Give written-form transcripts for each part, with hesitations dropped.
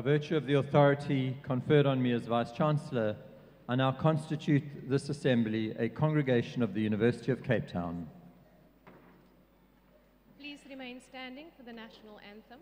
By virtue of the authority conferred on me as Vice-Chancellor, I now constitute this Assembly a congregation of the University of Cape Town. Please remain standing for the national anthem.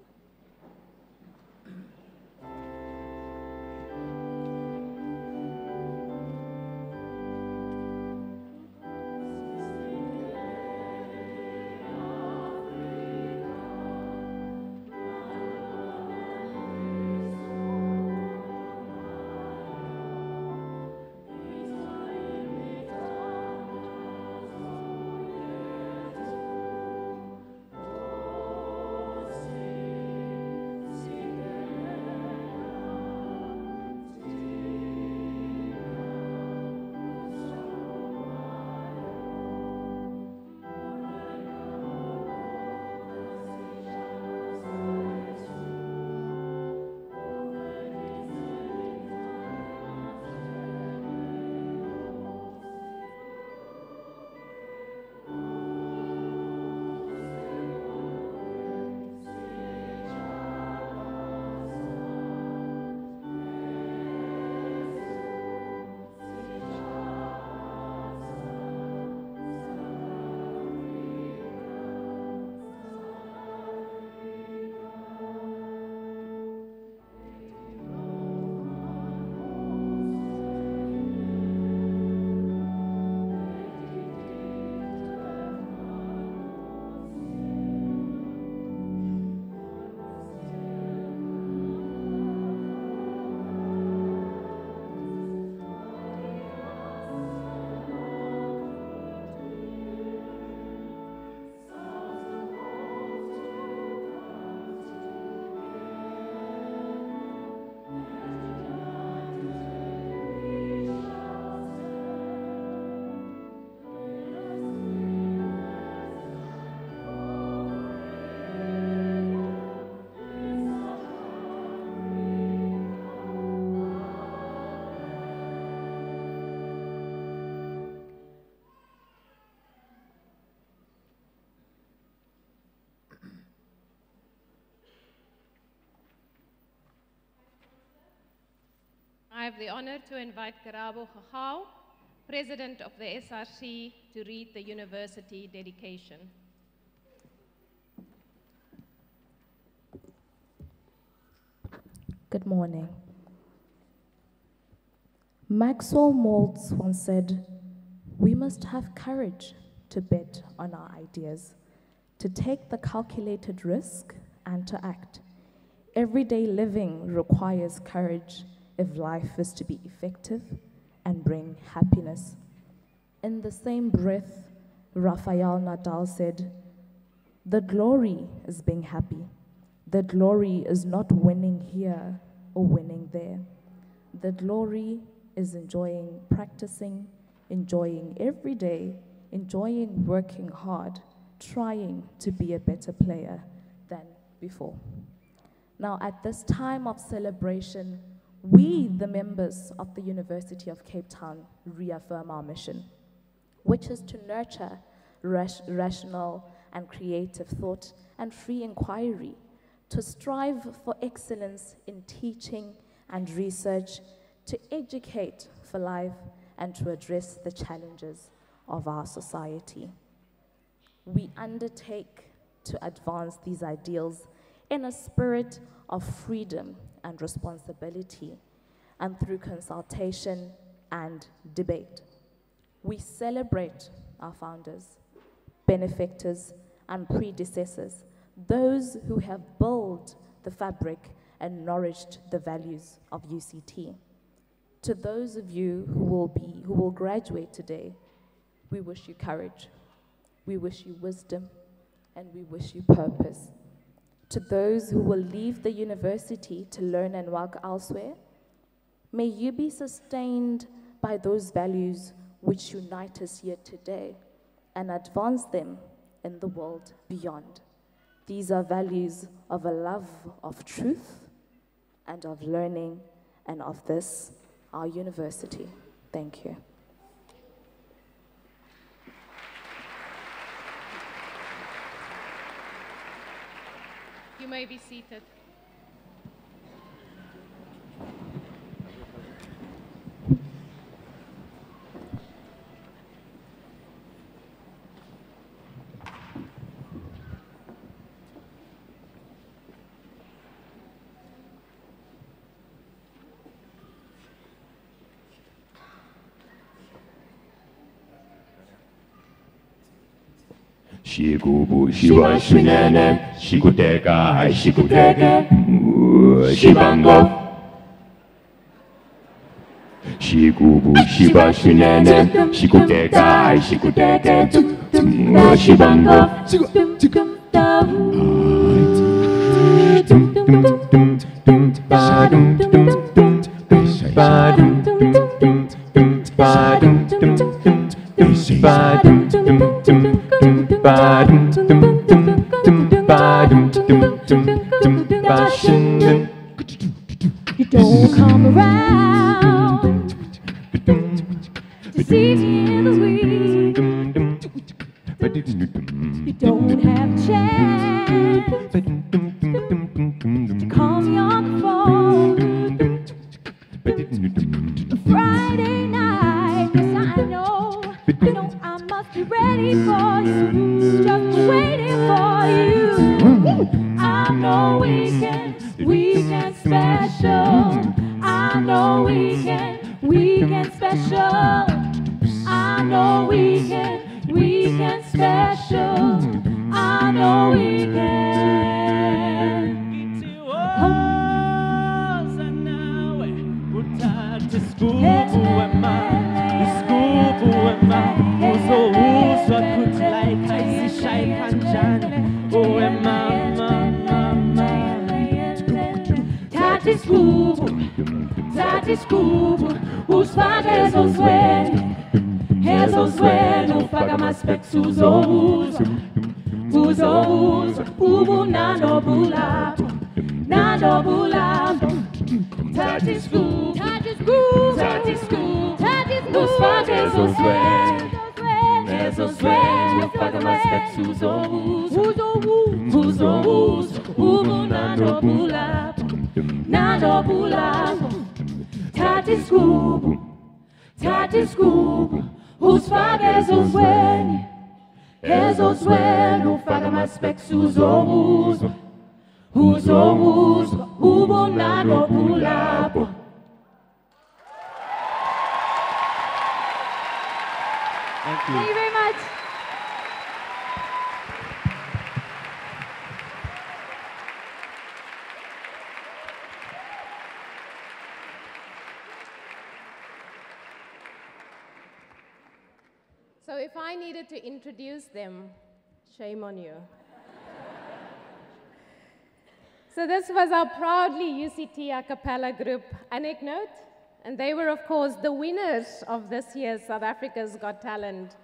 I have the honor to invite Karabo Gagau, President of the SRC, to read the university dedication. Good morning. Maxwell Maltz once said, "We must have courage to bet on our ideas, to take the calculated risk and to act. Everyday living requires courage if life is to be effective and bring happiness." In the same breath, Rafael Nadal said, "The glory is being happy. The glory is not winning here or winning there. The glory is enjoying practicing, enjoying every day, enjoying working hard, trying to be a better player than before." Now, at this time of celebration, we, the members of the University of Cape Town, reaffirm our mission, which is to nurture rational and creative thought and free inquiry, to strive for excellence in teaching and research, to educate for life, and to address the challenges of our society. We undertake to advance these ideals in a spirit of freedom and responsibility, and through consultation and debate. We celebrate our founders, benefactors, and predecessors, those who have built the fabric and nourished the values of UCT. To those of you who will graduate today, we wish you courage, we wish you wisdom, and we wish you purpose. To those who will leave the university to learn and work elsewhere, may you be sustained by those values which unite us here today and advance them in the world beyond. These are values of a love of truth and of learning and of this, our university. Thank you. You may be seated. Shikubu shiva shunene, shikuteka, shikuteke, shibango. Shikubu shiva shunene, shikuteka, shikuteke, shibango. You don't come around to see me in the week. You don't have a chance to call me on the phone. Friday night, yes I know I must be ready for you, just waiting for you. I know weekend special. I know weekend special. I know weekend special. I know weekend. Tati Scoob, usfaka ezozweni, ufaka amaspects uzobuza, ubu nanobulapho, Tati Scoob, usfaka ezozweni, ufaka amaspects uzobuza, ubu nanobulapho, Tati Scoob, usfaka ezozweni, ufaka amaspects uzobuza, ubu nanobulapho. Thank you. Thank you very much. So if I needed to introduce them, shame on you. So this was our proudly UCT a cappella group, Anecdote, and they were, of course, the winners of this year's South Africa's Got Talent.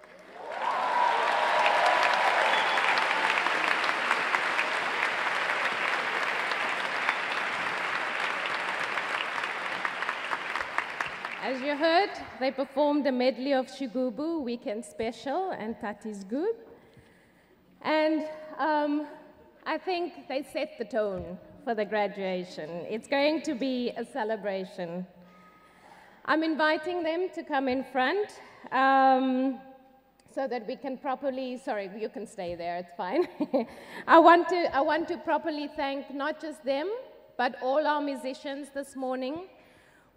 As you heard, they performed a medley of Shigubu, Weekend Special, and Tati's Good. And I think they set the tone for the graduation. It's going to be a celebration. I'm inviting them to come in front so that we can properly, sorry, you can stay there, it's fine. I want to properly thank not just them, but all our musicians this morning.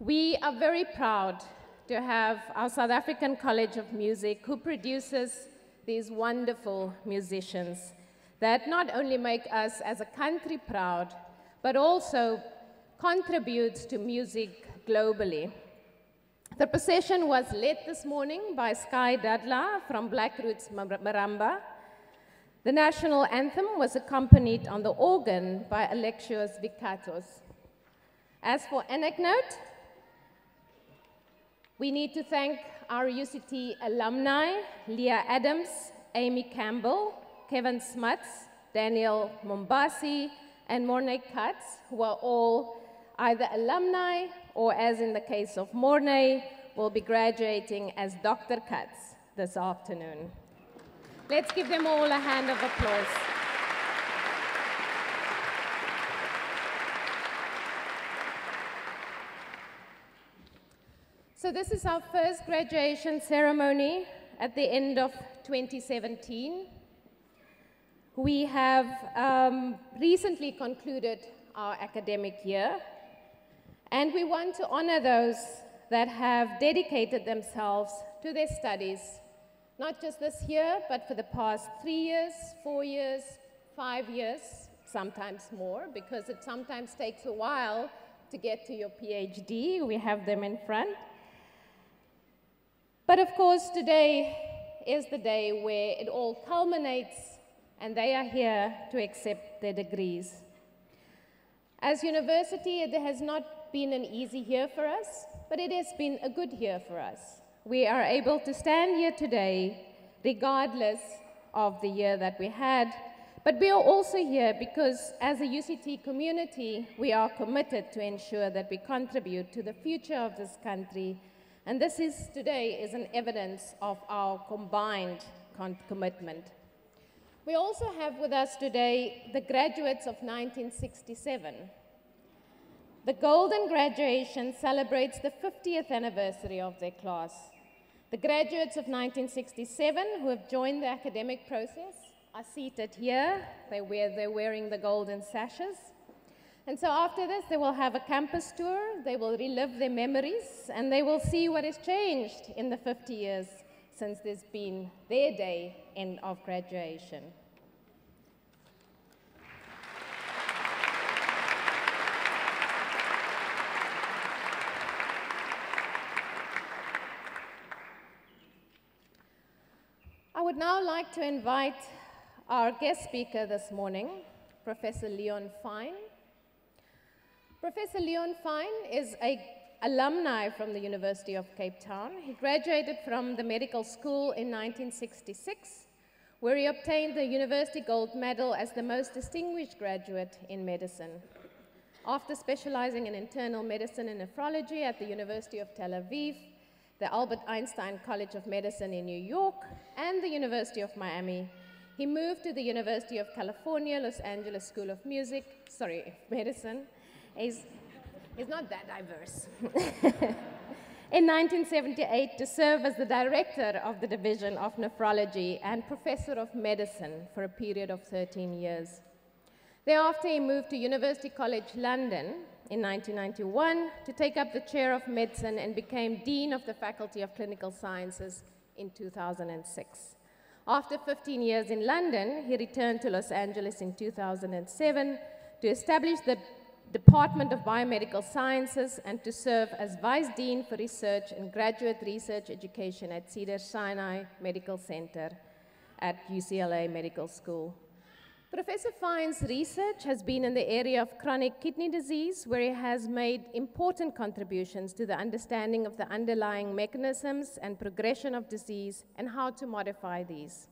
We are very proud to have our South African College of Music who produces these wonderful musicians that not only make us as a country proud, but also contributes to music globally. The procession was led this morning by Sky Dadla from Black Roots Maramba. The national anthem was accompanied on the organ by Alexios Vikatos. As for Anecdote, we need to thank our UCT alumni, Leah Adams, Amy Campbell, Kevin Smuts, Daniel Mombasi, and Mornay Katz, who are all either alumni or, as in the case of Mornay, will be graduating as Dr. Katz this afternoon. Let's give them all a hand of applause. So this is our first graduation ceremony at the end of 2017. We have recently concluded our academic year, and we want to honor those that have dedicated themselves to their studies not just this year, but for the past 3 years, 4 years, 5 years, sometimes more, because it sometimes takes a while to get to your PhD. We have them in front. But of course, today is the day where it all culminates and they are here to accept their degrees. As university, it has not been an easy year for us, but it has been a good year for us. We are able to stand here today regardless of the year that we had, but we are also here because as a UCT community, we are committed to ensure that we contribute to the future of this country. And this today is an evidence of our combined commitment. We also have with us today the graduates of 1967. The Golden Graduation celebrates the 50th anniversary of their class. The graduates of 1967 who have joined the academic process are seated here. They're wearing the golden sashes. And so after this, they will have a campus tour, they will relive their memories, and they will see what has changed in the 50 years since there's been their day of graduation. I would now like to invite our guest speaker this morning, Professor Leon Fine. Professor Leon Fine is an alumni from the University of Cape Town. He graduated from the medical school in 1966, where he obtained the University Gold Medal as the most distinguished graduate in medicine. After specializing in internal medicine and nephrology at the University of Tel Aviv, the Albert Einstein College of Medicine in New York, and the University of Miami, he moved to the University of California, Los Angeles School of Medicine. He's not that diverse. In 1978, to serve as the director of the Division of Nephrology and professor of medicine for a period of 13 years. Thereafter, he moved to University College London in 1991 to take up the chair of medicine and became dean of the Faculty of Clinical Sciences in 2006. After 15 years in London, he returned to Los Angeles in 2007 to establish the Department of Biomedical Sciences and to serve as Vice Dean for Research and Graduate Research Education at Cedars-Sinai Medical Center at UCLA Medical School. Professor Fine's research has been in the area of chronic kidney disease, where he has made important contributions to the understanding of the underlying mechanisms and progression of disease and how to modify these.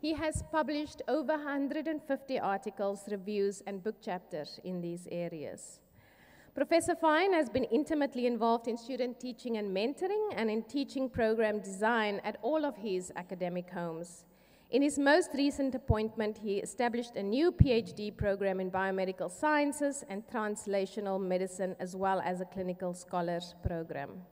He has published over 150 articles, reviews, and book chapters in these areas. Professor Fine has been intimately involved in student teaching and mentoring and in teaching program design at all of his academic homes. In his most recent appointment, he established a new PhD program in biomedical sciences and translational medicine, as well as a clinical scholars program.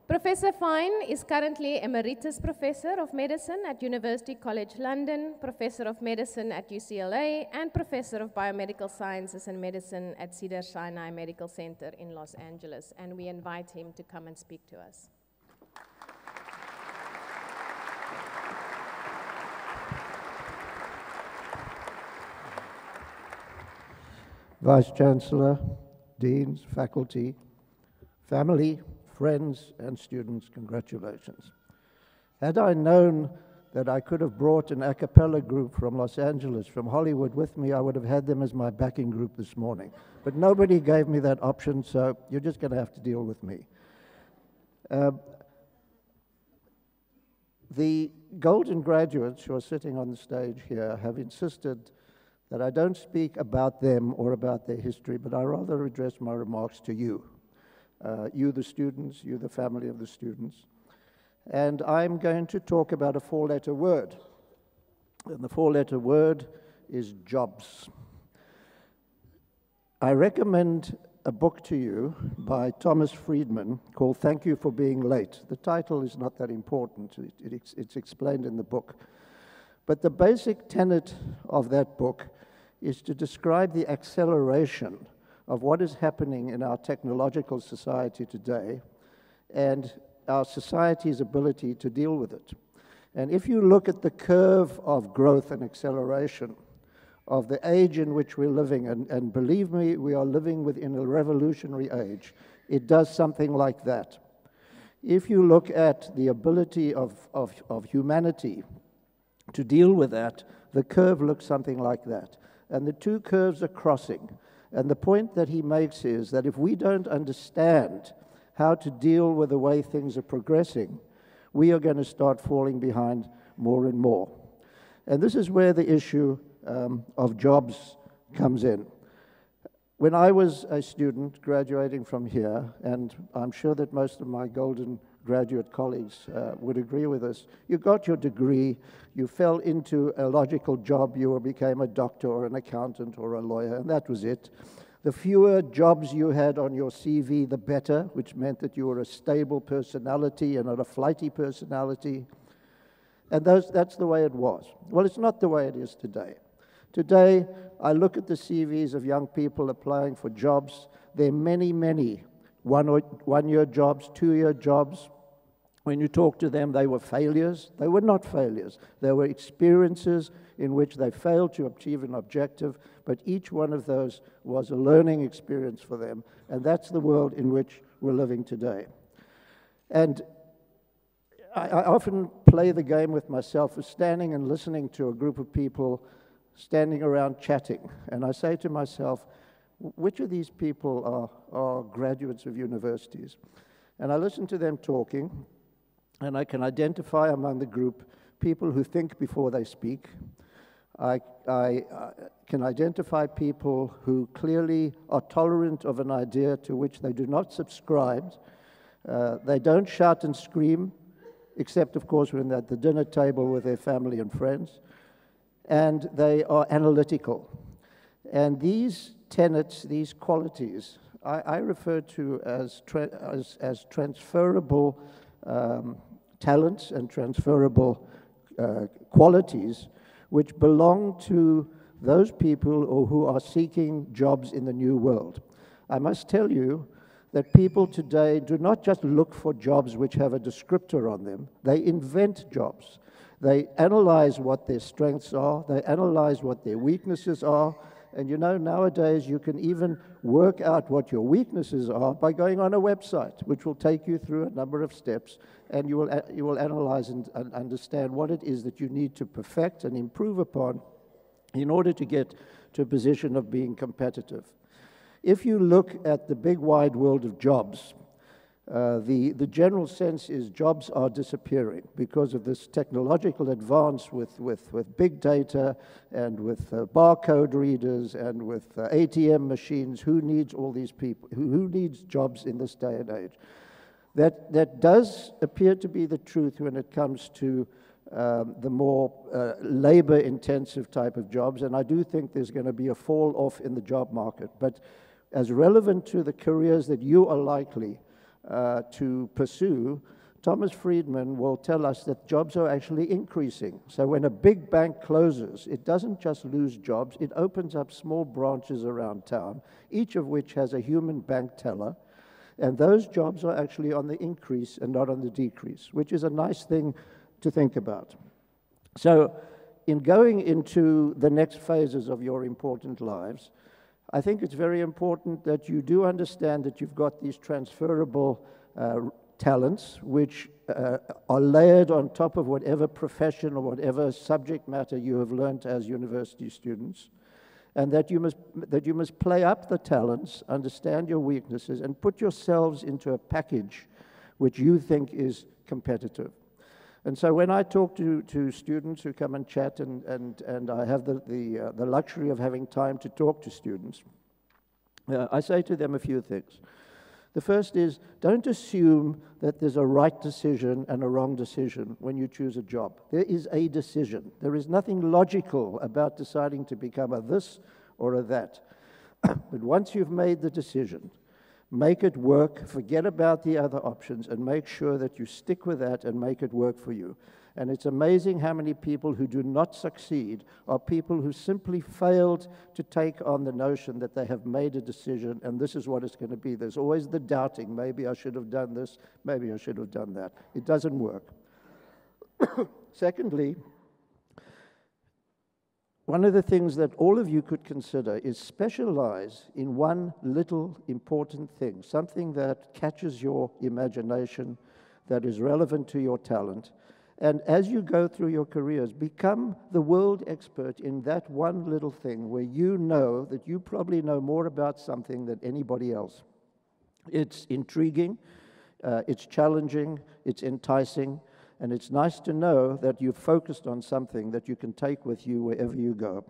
Professor Fine is currently Emeritus Professor of Medicine at University College London, Professor of Medicine at UCLA, and Professor of Biomedical Sciences and Medicine at Cedars-Sinai Medical Center in Los Angeles, and we invite him to come and speak to us. Vice-Chancellor, Deans, faculty, family, friends, and students, congratulations. Had I known that I could have brought an a cappella group from Los Angeles, from Hollywood with me, I would have had them as my backing group this morning. But nobody gave me that option, so you're just going to have to deal with me. The golden graduates who are sitting on the stage here have insisted that I don't speak about them or about their history, but I rather address my remarks to you. You, the students, you, the family of the students. And I'm going to talk about a four-letter word. And the four-letter word is jobs. I recommend a book to you by Thomas Friedman called Thank You for Being Late. The title is not that important. It's explained in the book. But the basic tenet of that book is to describe the acceleration of what is happening in our technological society today and our society's ability to deal with it. And if you look at the curve of growth and acceleration of the age in which we're living, and believe me, we are living within a revolutionary age, it does something like that. If you look at the ability of humanity to deal with that, the curve looks something like that. And the two curves are crossing. And the point that he makes is that if we don't understand how to deal with the way things are progressing, we are going to start falling behind more and more. And this is where the issue of jobs comes in. When I was a student graduating from here, and I'm sure that most of my golden graduate colleagues would agree with us, you got your degree, you fell into a logical job, you became a doctor or an accountant or a lawyer, and that was it. The fewer jobs you had on your CV, the better, which meant that you were a stable personality and not a flighty personality. And that's the way it was. Well, it's not the way it is today. Today, I look at the CVs of young people applying for jobs. There are many, many one-year jobs, two-year jobs. When you talk to them, they were failures. They were not failures. They were experiences in which they failed to achieve an objective, but each one of those was a learning experience for them, and that's the world in which we're living today. And I often play the game with myself of standing and listening to a group of people standing around chatting, and I say to myself, which of these people are graduates of universities? And I listen to them talking, and I can identify among the group people who think before they speak. I can identify people who clearly are tolerant of an idea to which they do not subscribe. They don't shout and scream, except, of course, when they're at the dinner table with their family and friends. And they are analytical. And these tenets, these qualities, I refer to as transferable talents and transferable qualities which belong to those people who are seeking jobs in the new world. I must tell you that people today do not just look for jobs which have a descriptor on them, they invent jobs. They analyze what their strengths are, they analyze what their weaknesses are, and you know, nowadays you can even work out what your weaknesses are by going on a website, which will take you through a number of steps, and you will analyze and understand what it is that you need to perfect and improve upon in order to get to a position of being competitive. If you look at the big wide world of jobs, the general sense is jobs are disappearing because of this technological advance with big data and with barcode readers and with ATM machines. Who needs all these people? Who needs jobs in this day and age? That does appear to be the truth when it comes to the more labor-intensive type of jobs, and I do think there's going to be a fall-off in the job market. But as relevant to the careers that you are likely to pursue, Thomas Friedman will tell us that jobs are actually increasing. So when a big bank closes, it doesn't just lose jobs, it opens up small branches around town, each of which has a human bank teller, and those jobs are actually on the increase and not on the decrease, which is a nice thing to think about. So in going into the next phases of your important lives, I think it's very important that you do understand that you've got these transferable talents which are layered on top of whatever profession or whatever subject matter you have learned as university students, and that you must play up the talents, understand your weaknesses, and put yourselves into a package which you think is competitive. And so when I talk to students who come and chat, and I have the luxury of having time to talk to students, I say to them a few things. The first is, don't assume that there's a right decision and a wrong decision when you choose a job. There is a decision. There is nothing logical about deciding to become a this or a that. But once you've made the decision, make it work, forget about the other options, and make sure that you stick with that and make it work for you. And it's amazing how many people who do not succeed are people who simply failed to take on the notion that they have made a decision and this is what it's going to be. There's always the doubting, maybe I should have done this, maybe I should have done that. It doesn't work. Secondly, one of the things that all of you could consider is specialize in one little important thing, something that catches your imagination, that is relevant to your talent. And as you go through your careers, become the world expert in that one little thing where you know that you probably know more about something than anybody else. It's intriguing, it's challenging, it's enticing, and it's nice to know that you've focused on something that you can take with you wherever you go.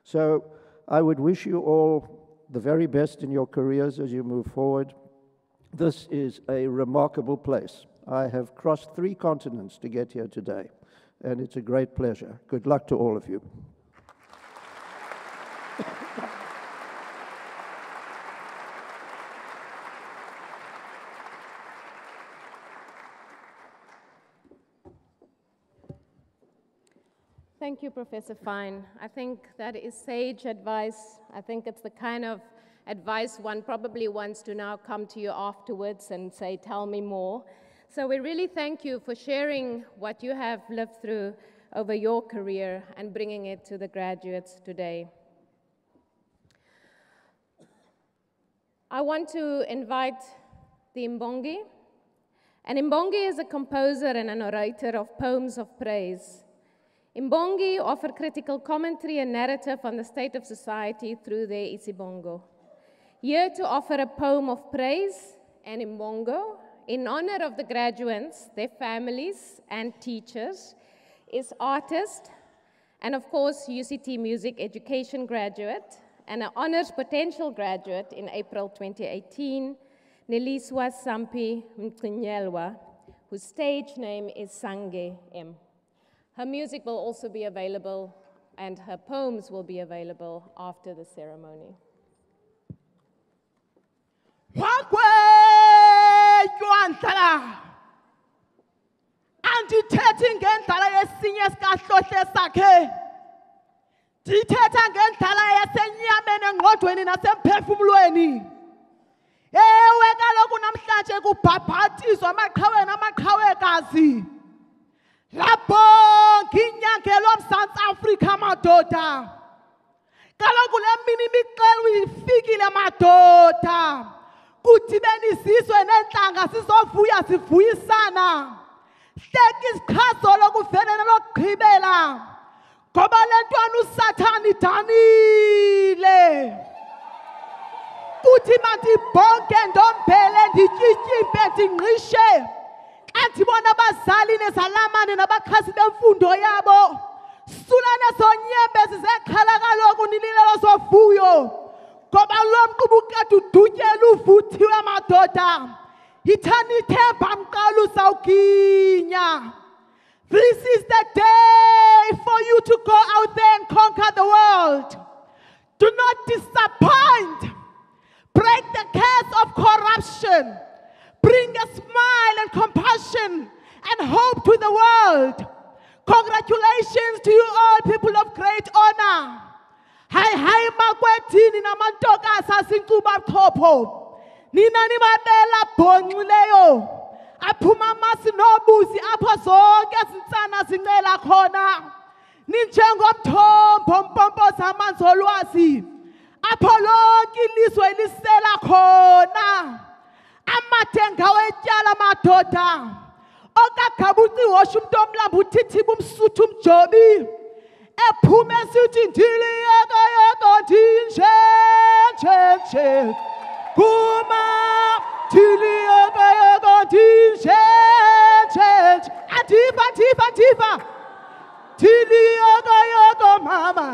So I would wish you all the very best in your careers as you move forward. This is a remarkable place. I have crossed 3 continents to get here today, and it's a great pleasure. Good luck to all of you. Thank you, Professor Fine. I think that is sage advice. I think it's the kind of advice one probably wants to now come to you afterwards and say, tell me more. So we really thank you for sharing what you have lived through over your career and bringing it to the graduates today. I want to invite the Mbongi. And Mbongi is a composer and an orator of poems of praise. Mbongi offer critical commentary and narrative on the state of society through their isibongo. Here to offer a poem of praise and Mbongo in honor of the graduates, their families, and teachers, is artist, and of course, UCT Music Education graduate, and an honors potential graduate in April 2018, Neliswa Sampi Mkinyelwa, whose stage name is Sange M. Her music will also be available, and her poems will be available after the ceremony. Andithethi ngendlala yesinye sikahlohle sakhe, ndithetha ngendlala yasenyameni engqondweni nasemphefumulweni. Ewe kaloku namhlanje kubhabhathizwa amaqhawe namaqhawekazi. Lapho nginyangelo Mzantsi Afrika madoda. Kaloku le mini imixelo ifikile madoda. Kudibene isizwe nentlanga sizovuya sivuyisana. Hleka isikhazo lokuvelela lokugqibela. Ngoba le ntwana uSathane idanile. Kuthi mandibhonke ndombhele ndityityimpe ndingqishe. Xa ndibona abazali nezalamane nabakhasi bemfundo yabo. Sulane zonyembezi zekhala kaloku nililelo zovuyo. Ngoba lo mqubu kade udutyela uvuthiwe madoda. Yithani ithemba mqala uzawuginya. This is the day for you to go out there and conquer the world. Do not disappoint. Break the curse of corruption. Bring a smile and compassion and hope to the world. Congratulations to you all, people of great honor. Hi makwethini namantokazi asincuba chopho. Nina nimabela bhonxileyo. Aphuma amasi nobusi apho zonke izintsana zincela khona. Ninjengomthombo mpompoza amanzi olwazi. Apho lonke ilizwe lisela khona. Amadenga wetyala madoda. Okagabuci hosha umuntu omlambo uthithiba umsuthu umjobi. Ephume esithi ndiliyeka yeka ndinje nje nje. Kuma ndiliyeka yeka ndinje nje nje. Andiva. Ndiliyeka yeka mama.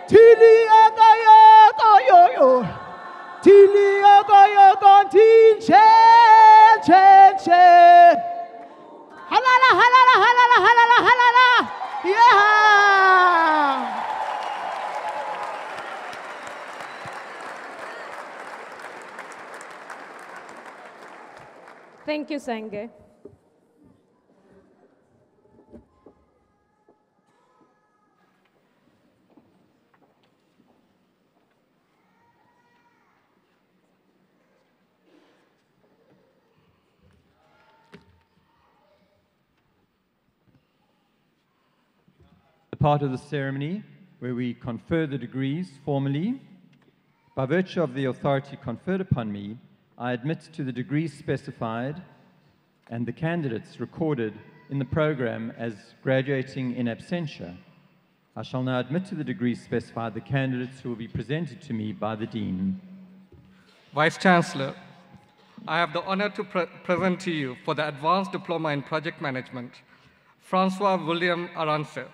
Ndiliyeka yeka yo. Ndiliyeka yeka ndinje nje nje. Halala. Yeah. Thank you, Sange. part of the ceremony where we confer the degrees formally. By virtue of the authority conferred upon me, I admit to the degrees specified and the candidates recorded in the program as graduating in absentia. I shall now admit to the degrees specified the candidates who will be presented to me by the Dean. Vice Chancellor, I have the honor to present to you for the Advanced Diploma in Project Management, Francois William Arance.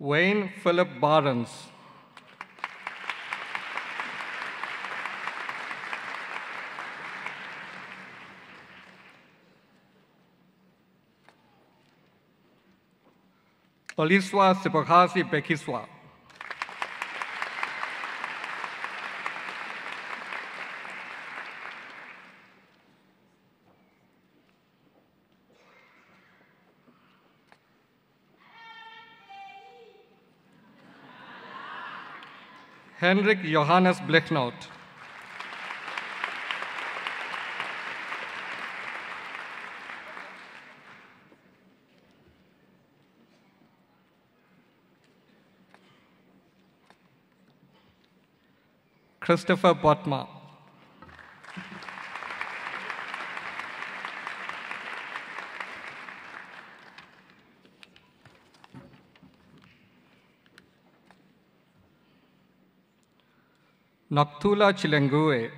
Wayne Philip Barnes. Oliswa Sipokasi Bekiswa. Henrik Johannes Blechnout. Christopher Botma. Noktula Chilengue.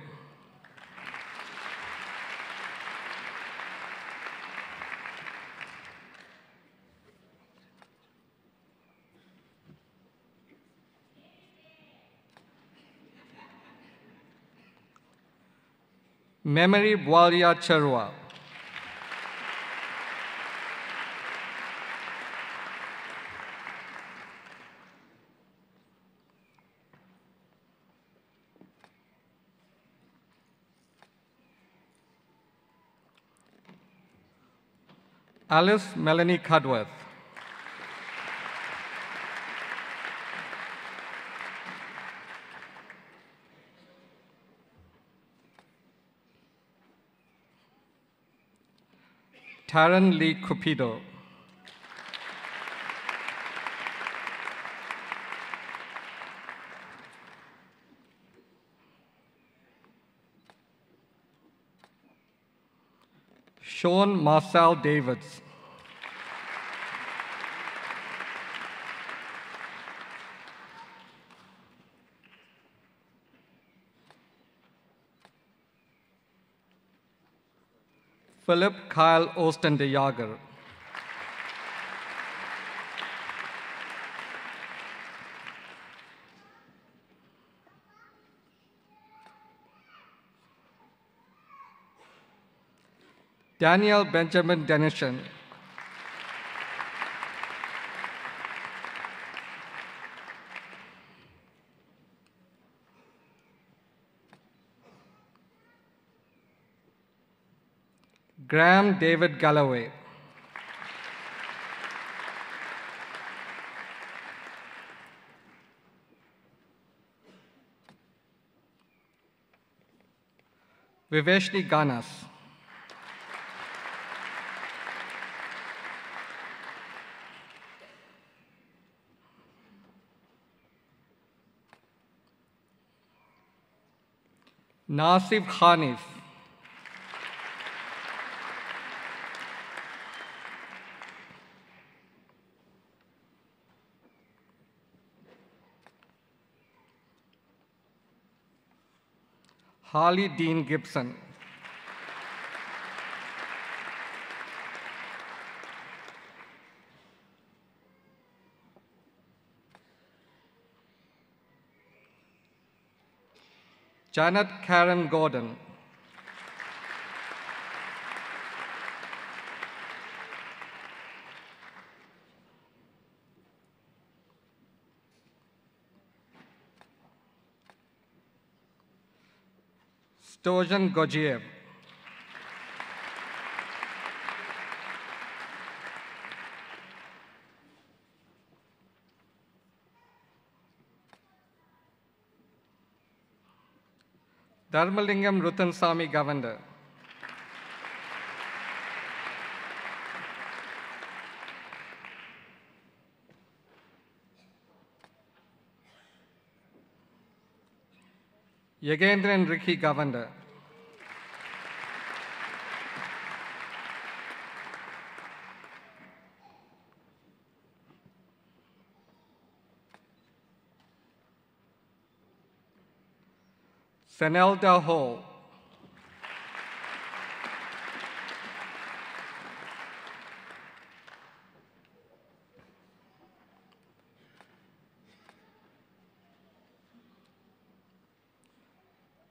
Memory Bwalia Charua. Alice Melanie Cudworth. Taran Lee Cupido. Sean Marcel Davids. Philip Kyle Osten de Jager. Daniel Benjamin Denishan. Graham David Galloway. Viveshni Ganas. Nasif Khanif. Harley Dean Gibson. Janet Karen Gordon. Stojan Gojiev. Dharmalingam Rutansami Governor. Yagendran Ricky Governor. Senelda Hall.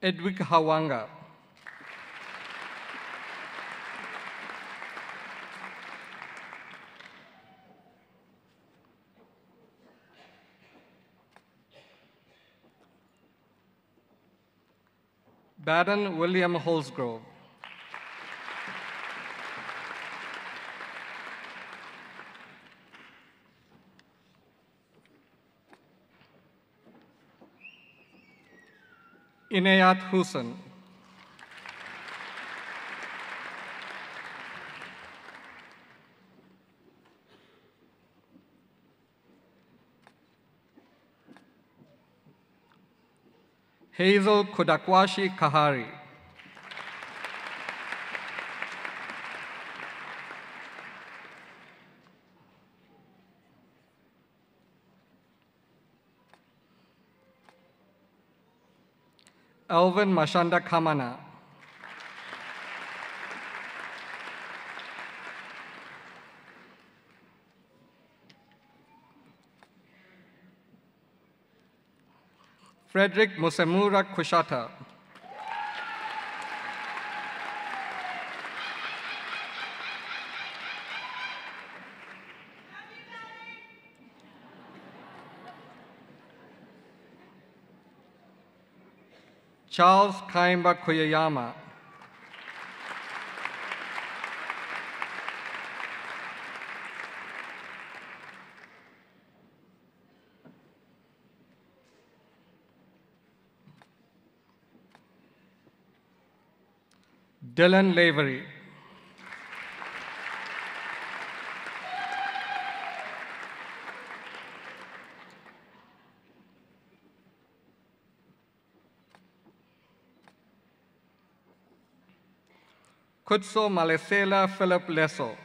Edwig Hawanga. Baron William Holsgrove. Inayat Hussain. Hazel Kudakwashi Kahari. Alvin Mashanda Kamana. Frederick Musemura Kushata. Charles Kaimba Koyayama. Dylan Lavery. Kutso Malesela Philip Leso.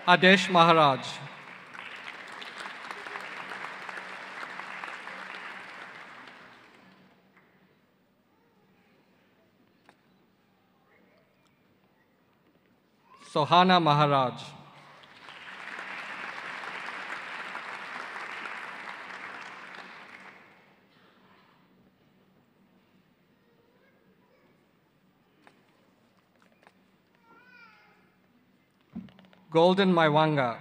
Adesh Maharaj. Sohana Maharaj. Golden Maiwanga.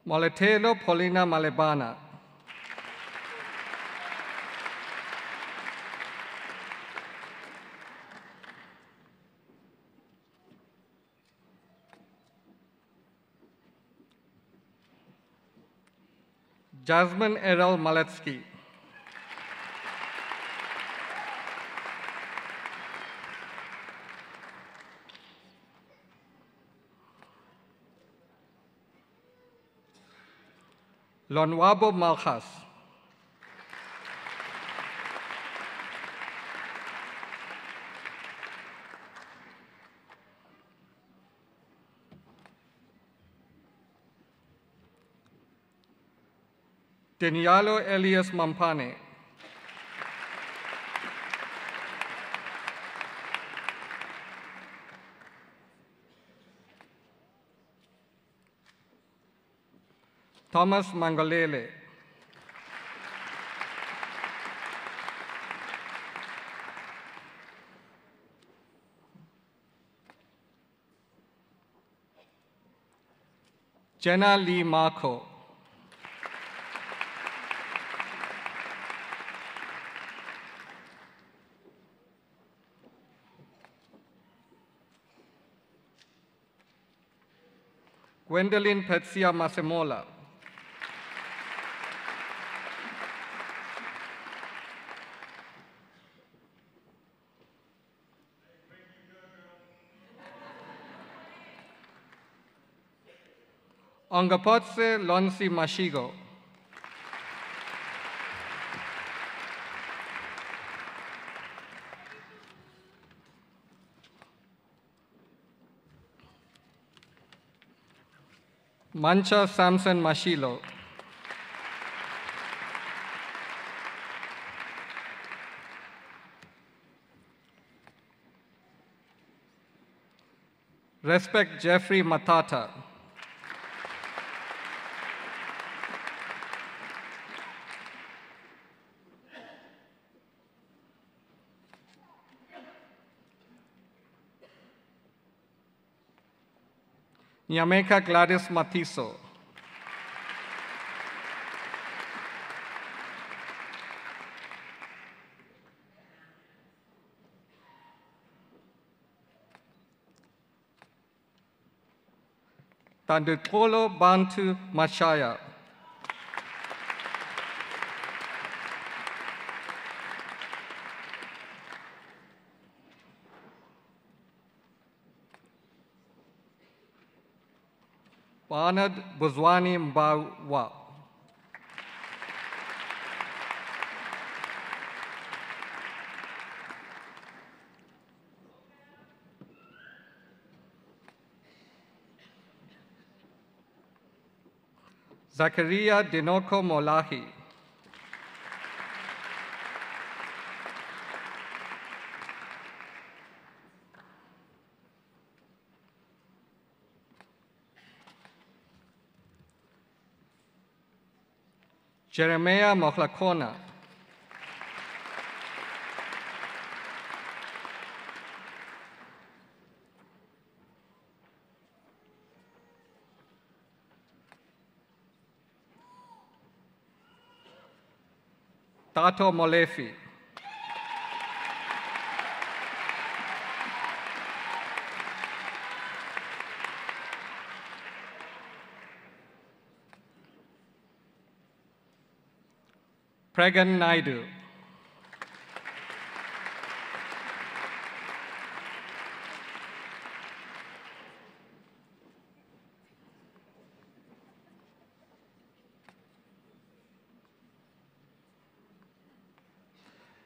Moletelo Paulina Malebana. Jasmine Errol Maletsky. Lonwabo Malchas. Denialo Elias Mampane. Thomas Mangolele. Jenna Lee Marco. Gwendolyn Petsia Masemola. Ongapotse Lonsi Mashigo. Mancha Samson Mashilo. Respect Jeffrey Matata. Nyameka Gladys Matiso. Tandukolo Bantu Machaya. Barnard Buzwani Mbawa. Zakaria Dinoko Molahi. Jeremiah Moklakona. Tato Molefi. Pregan Naidu.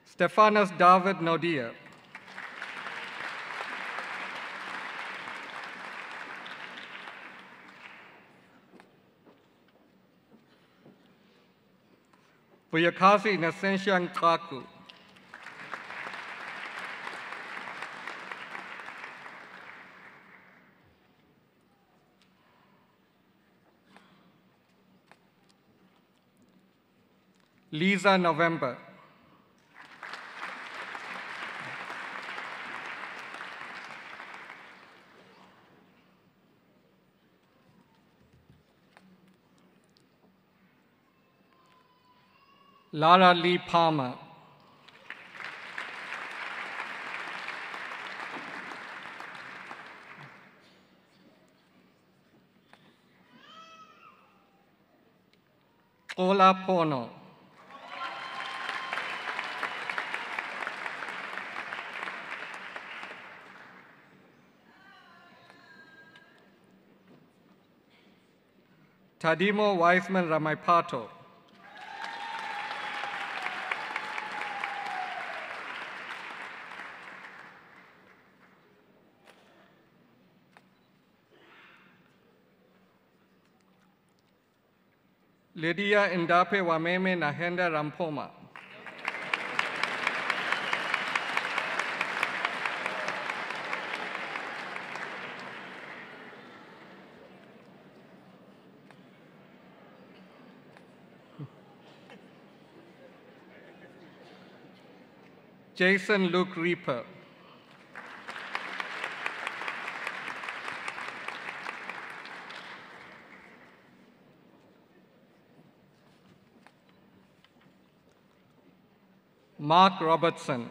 Stephanos David Nodia. Buyakazi Innocentia Nkaku. Lisa November. Lara Lee Palmer. Ola Pono. Tadimo Weisman Ramaipato. Lydia Ndape Wameme Nahenda Rampoma. Jason Luke Reaper. Mark Robertson.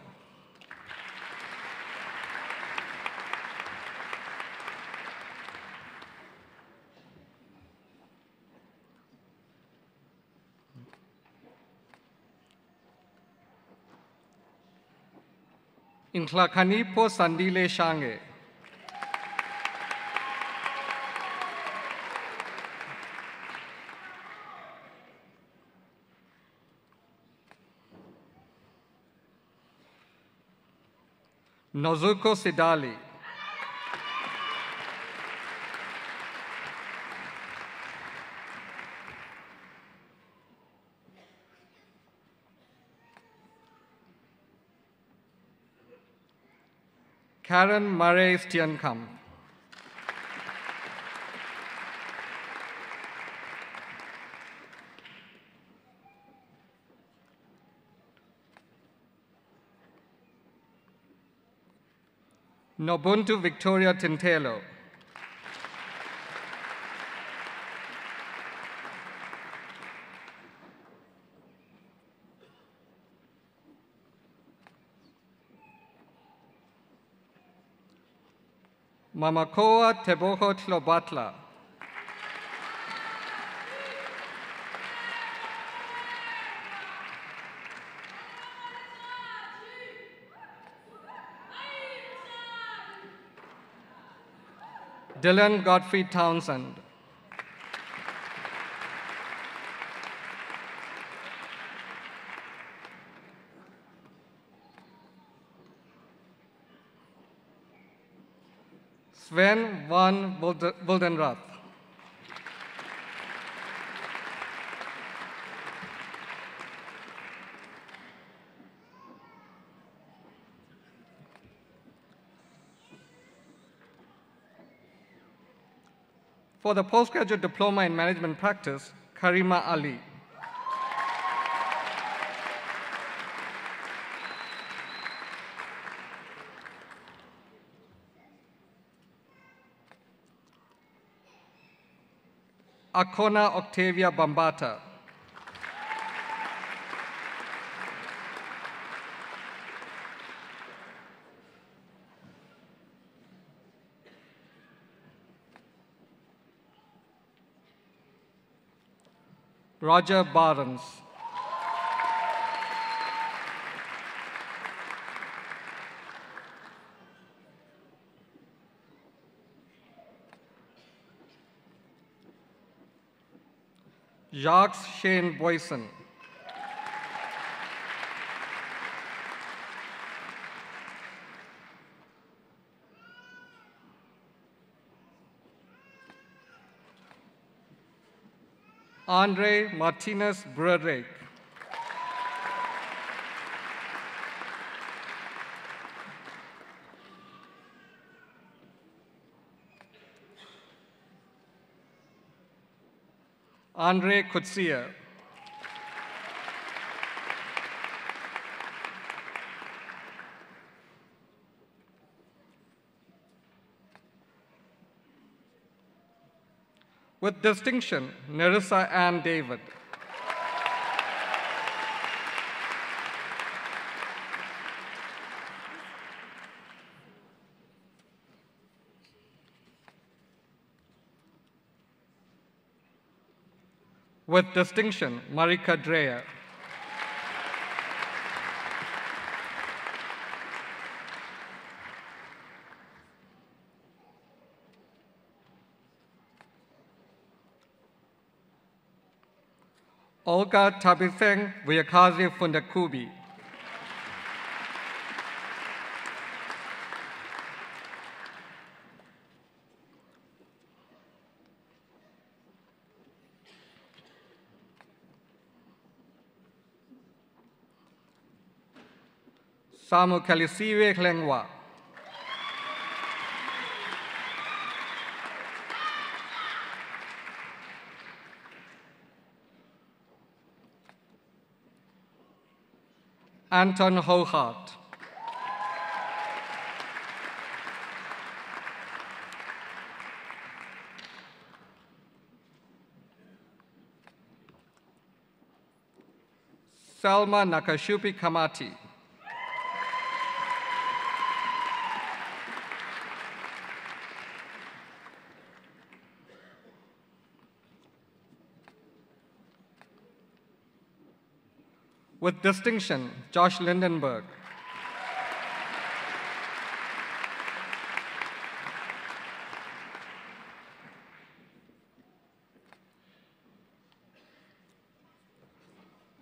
Inklakanipo Sandile Shange. Nozuko Sidali. Karen Murray Stienkam. Nobuntu Victoria Tintelo. Mamakoa Teboho Tlobatla. Dylan Godfrey Townsend. Sven van Wildenrath. For the postgraduate diploma in management practice, Karima Ali. Akona Octavia Bambata. Roger Barnes. Jacques Shane Boyson. Andre Martinez Broderick. Andre Kutsia. With distinction, Nerissa Ann David. With distinction, Marika Dreyer. Olga Tabitheng Vuyakazi Fundakubi. Samu Kalisiwe Klengwa. Anton Hohart. Selma Nakashupi Kamati. With distinction, Josh Lindenberg.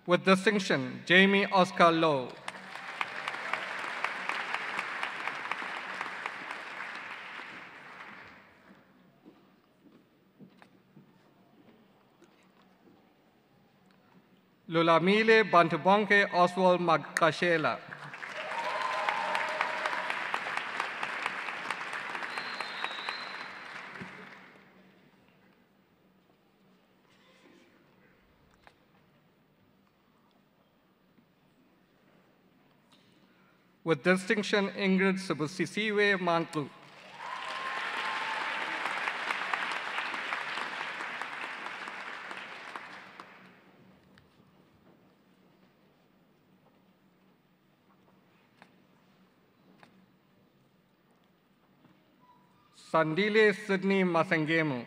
With distinction, Jamie Oscar Lowe. Lulamile Bantubonke Oswald Magkashela. With distinction, Ingrid Subusisiwe Mantlu. Sandile Sydney Masengemu.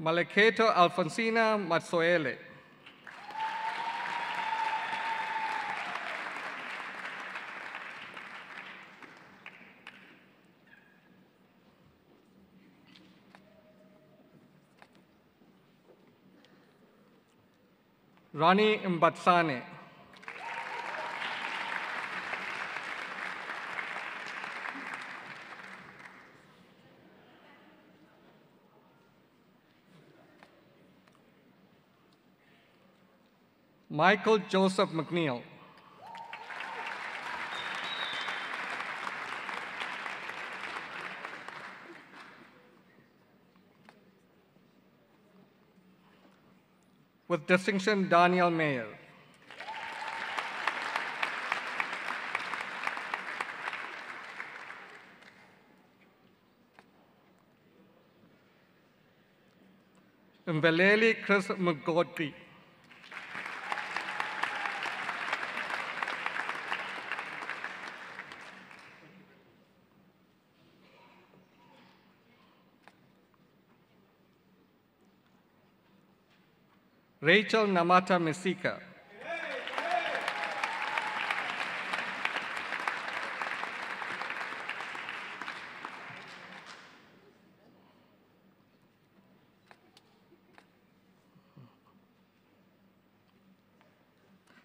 Maleketo Alfonsina Matsoele. Rani Mbatsane. Michael Joseph McNeil. With distinction, Daniel Mayer. Mveleli Chris Mgodri. Rachel Namata Mesika.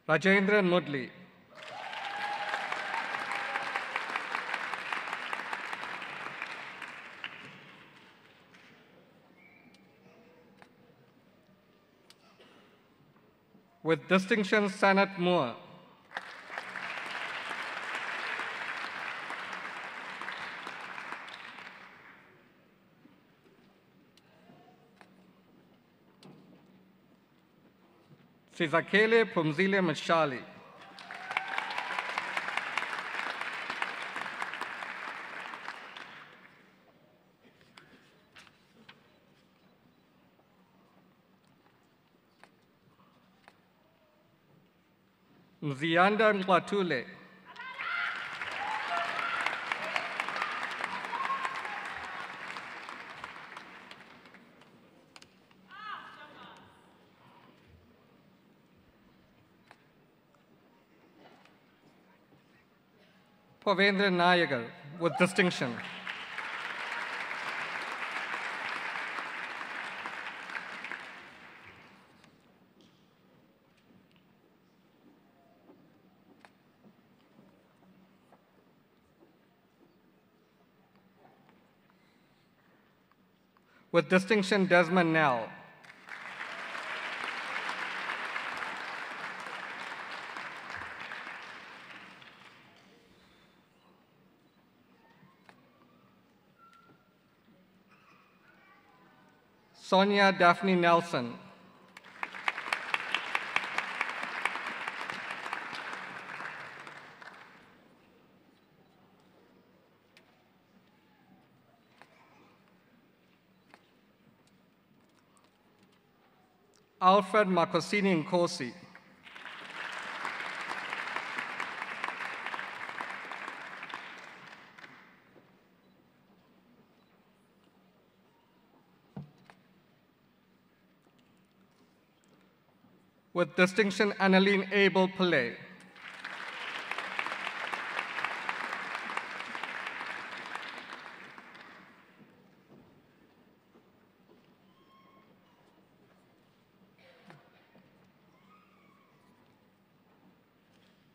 Rajendra Mudli. With distinction, Sanat Moore. Sizakele Pumzile Mashali. Mzianda Mlatule. Pavendra Nayagar, with distinction. With distinction, Desmond Nell. Sonia Daphne Nelson. Alfred Makosini Nkosi. With distinction, Annaline Abel Pillay.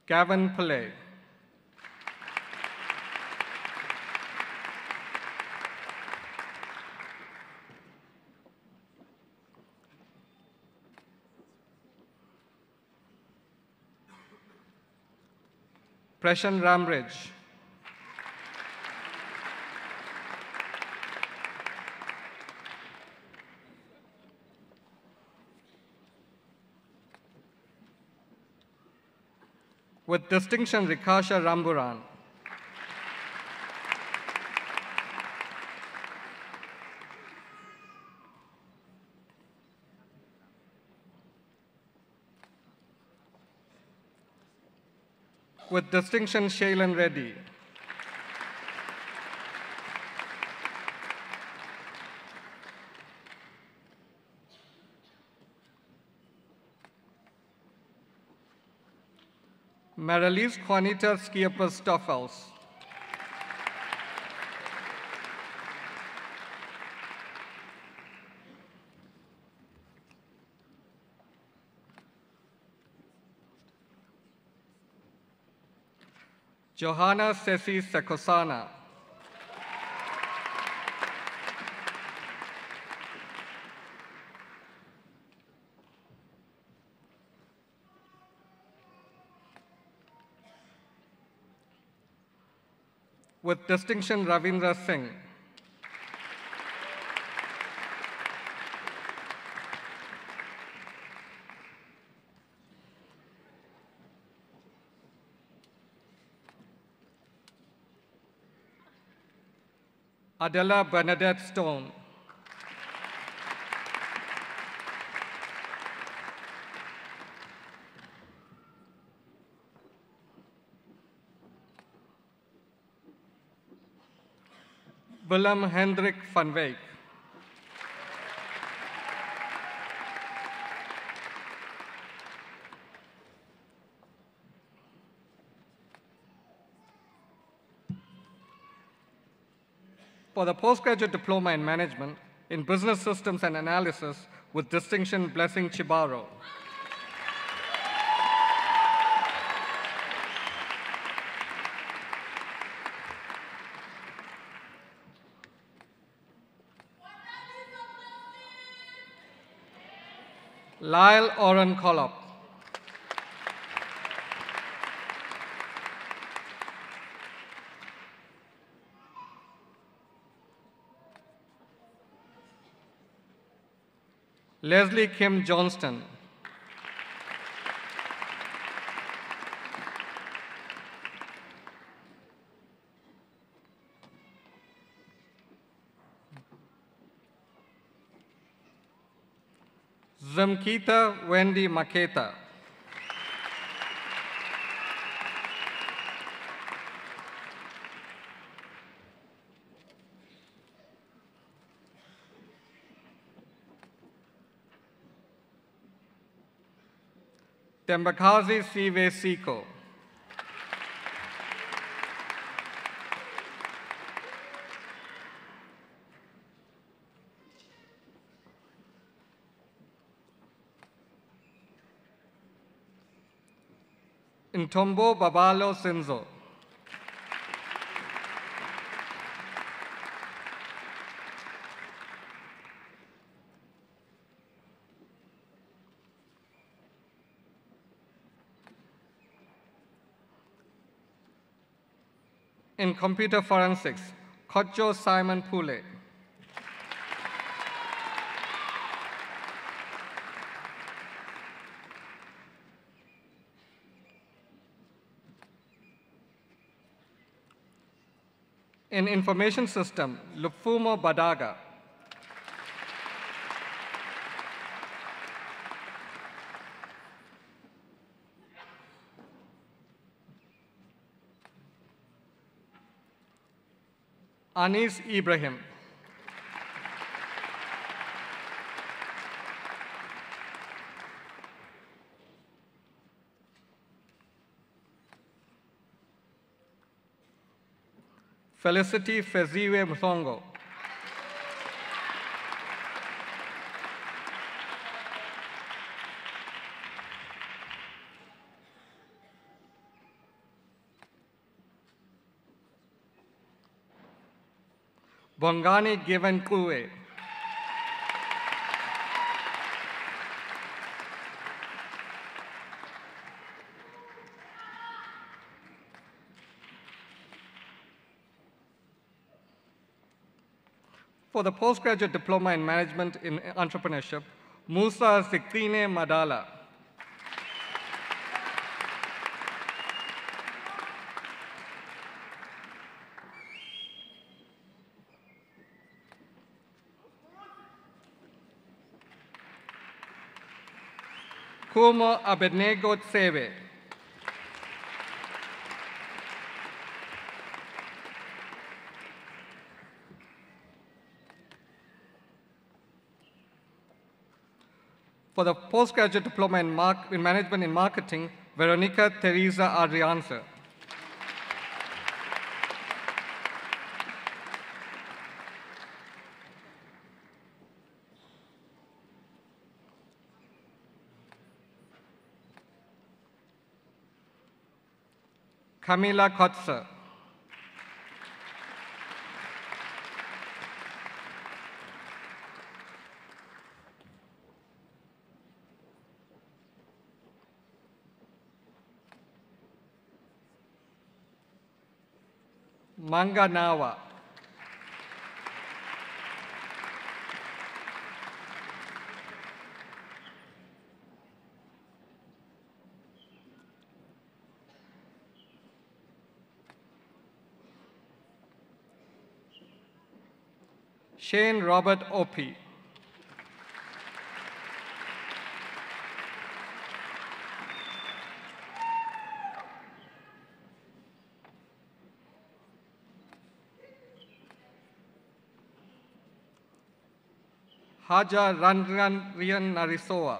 Gavin Pillay. Preshan Ramridge. With distinction, Rikasha Ramburan. With distinction, Shailen Reddy. Marilise Juanita Skiapers Stoffels. Johanna Ceci Sekosana. With distinction, Ravindra Singh. Adela Bernadette Stone. Willem Hendrik van Weyck. For the postgraduate diploma in management in business systems and analysis with distinction, Blessing Chibaro. Lyle Oren Collop. Leslie Kim Johnston. Zamkita Wendy Maketa. Tembakazi Sive Siko. Ntombo Babalo Sinzo. In computer forensics, Kojo Simon Pule. In information system, Lufumo Badaga. Anis Ibrahim. Felicity Feziwe Mthongo. Bongani Given Kuwe. For the Postgraduate Diploma in Management in Entrepreneurship, Musa Zikrine Madala. Kumo Abednego Tsebe. For the Postgraduate Diploma in Management in Marketing, Veronica Teresa Adrianza. Camila Kotzer. Manga Nawa. Shane Robert Opie. Haja Ranran Rian Narisoa.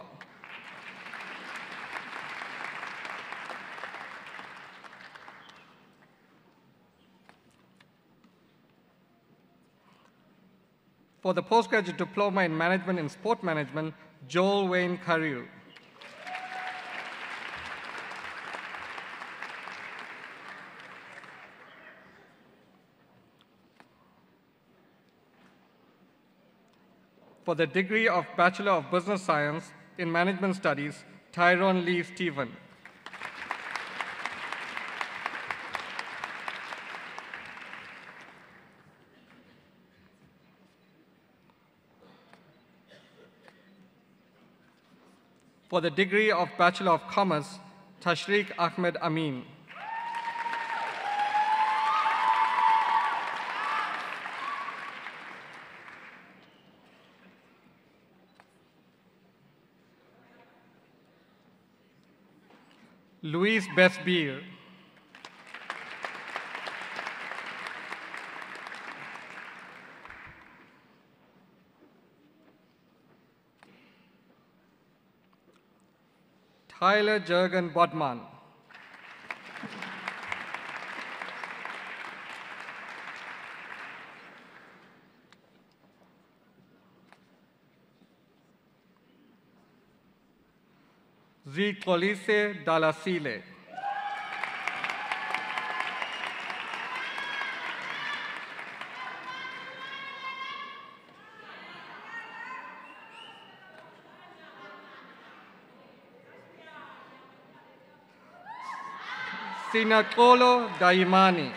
For the Postgraduate Diploma in Management in Sport Management, Joel Wayne Carew. For the degree of Bachelor of Business Science in Management Studies, Tyrone Lee Stephen. For the degree of Bachelor of Commerce, Tashriq Ahmed Amin. Louise Besbeer. Tyler Jurgen Bodman. Zikolise Dalasile. Sinakolo Daimani.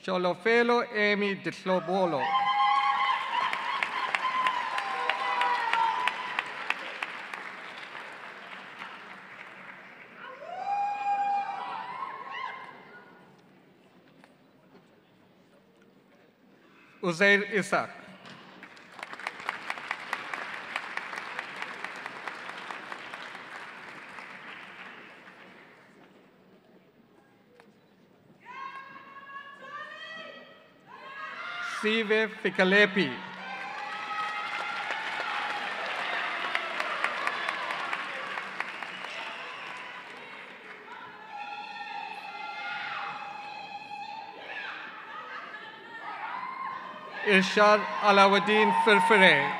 Cholofelo Amy Ditlobolo. Uzair Isaac. Sive Fikalepi. Irshad Alauddin Firfire.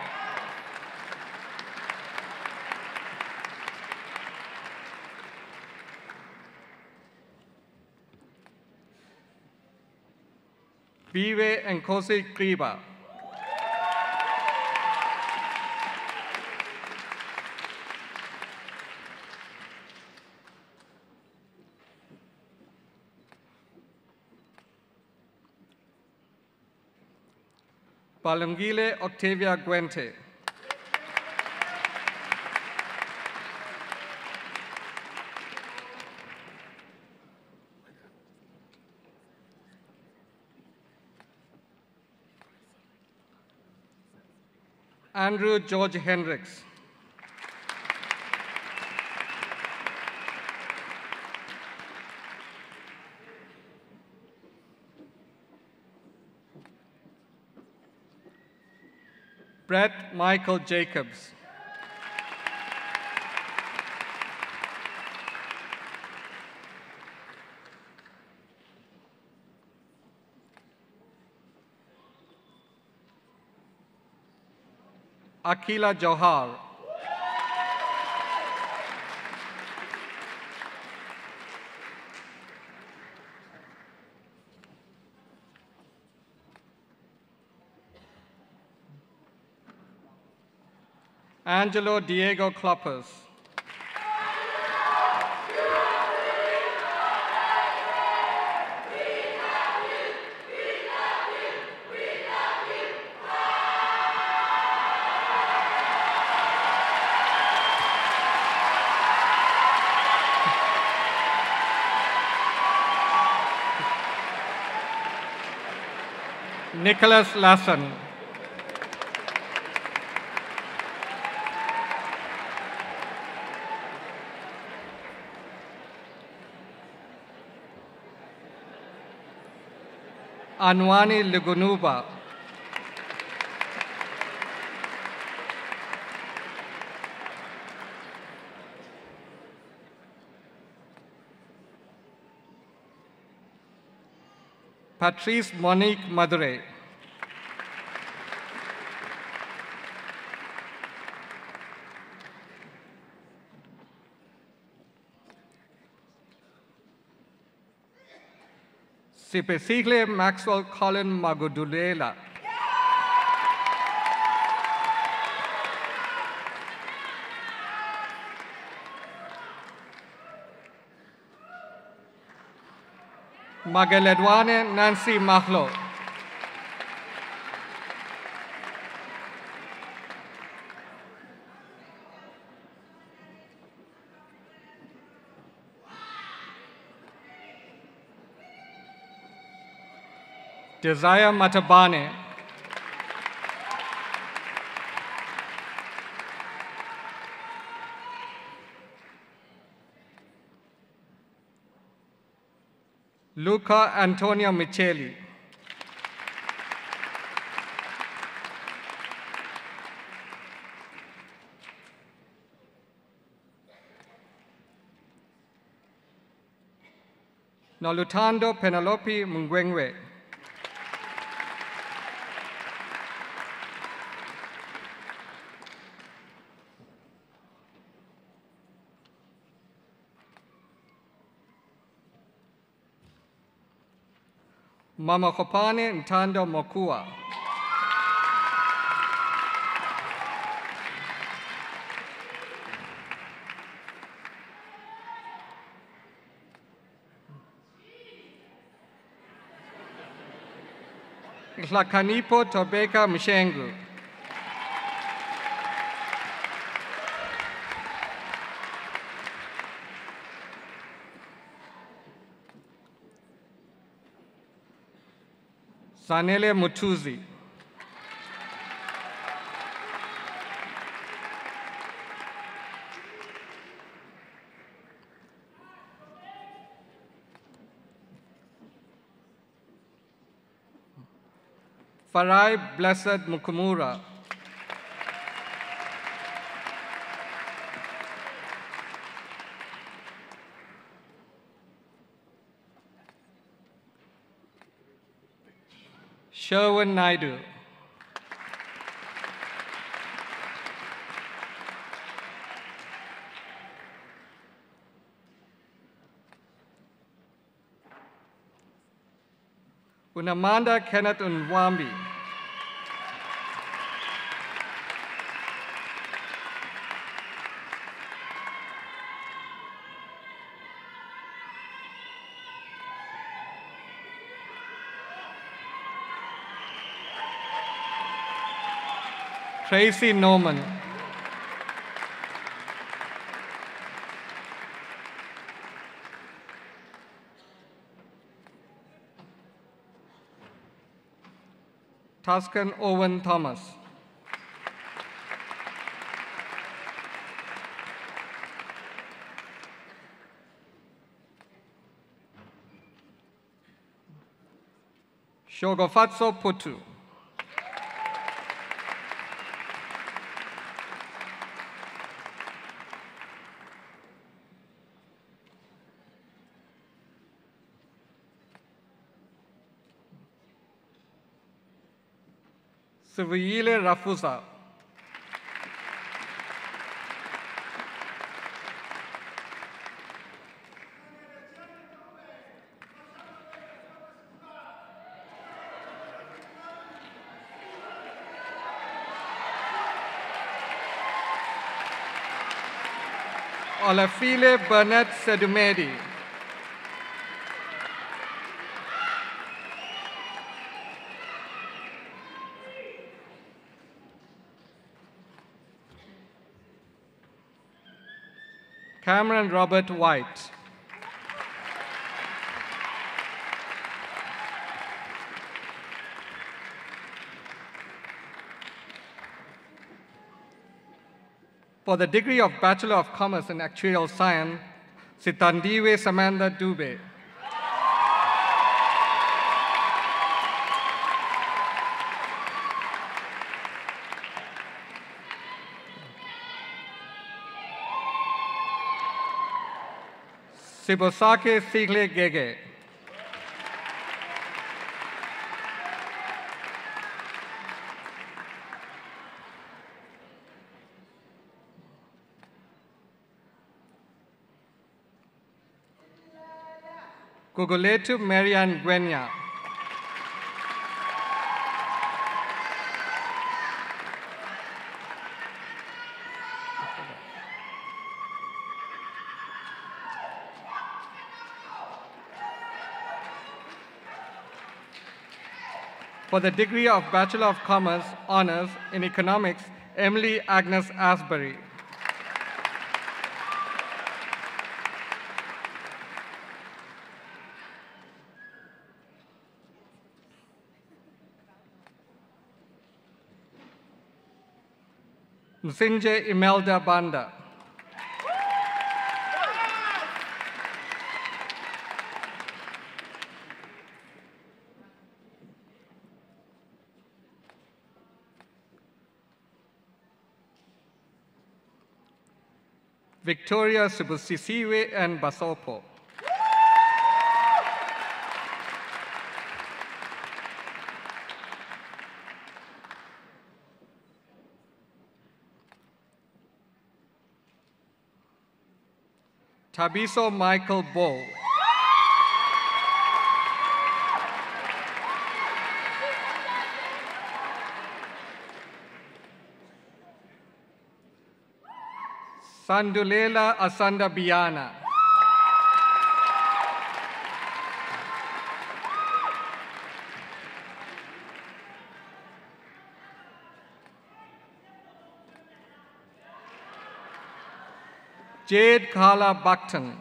Biwe Nkosi Kriba. Balungile Octavia Guente. Andrew George Hendricks. Brett Michael Jacobs. Akila Johar. Angelo Diego Kloppers. Nicholas Lassen. Anwani Lugunuba. Patrice Monique Madure. Sipesigle Maxwell Colin Magudulela. Magaledwane Nancy Mahlo. Desire Matabane. Luca Antonio Micheli. Nolutando Penelope Mungwengwe. Mama Kopane Ntando Mokua. Lakanipo Tobeka Mshengu. Sanele Mutuzi. Farai Blessed Mukumura. Sherwin Naidu. Unamanda Kenneth Unwambi. Tracy Norman. Tuscan Owen Thomas. Shogofatso Putu. Sivuyile Rafusa. Olafile Burnett Sedumedi. Cameron Robert White. For the degree of Bachelor of Commerce in Actuarial Science, Sitandiwe Samantha Dube. Sibosake Sigle Gege. Guguletu Marianne Gwenya. For the degree of Bachelor of Commerce Honors in Economics, Emily Agnes Asbury. Msinje Imelda Banda. Victoria Subusisiwe and Basopo. Tabiso Michael Bow. Sandulela Asanda Biana. Jade Kala Bakton.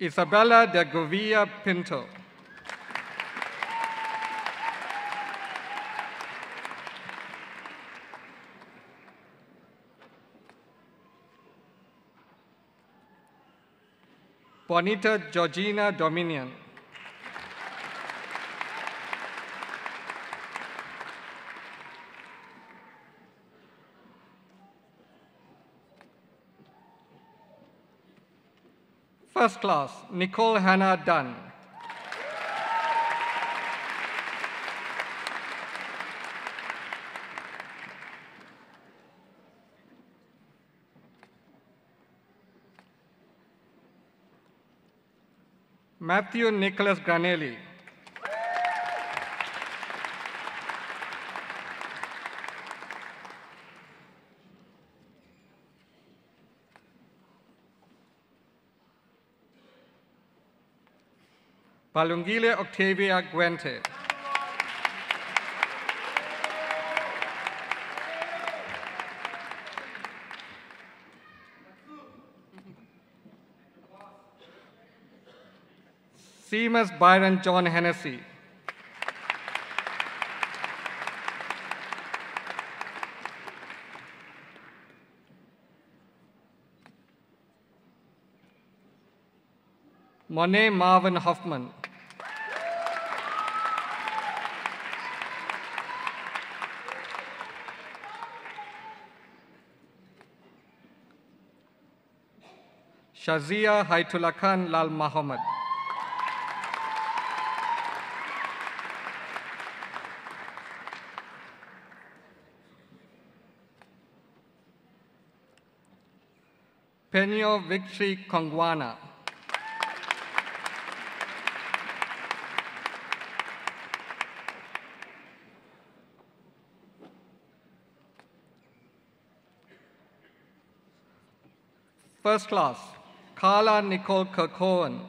Isabella de Govia Pinto. Bonita Georgina Dominion. First class, Nicole Hannah Dunn. Matthew Nicholas Granelli. Palungile Octavia Guente. Seamus Byron John Hennessy. Monet Marvin Hoffman. Shazia Haitullah Khan Lal Muhammad. Penyo Victory Kongwana. First class, Carla Nicole Kirkhoven.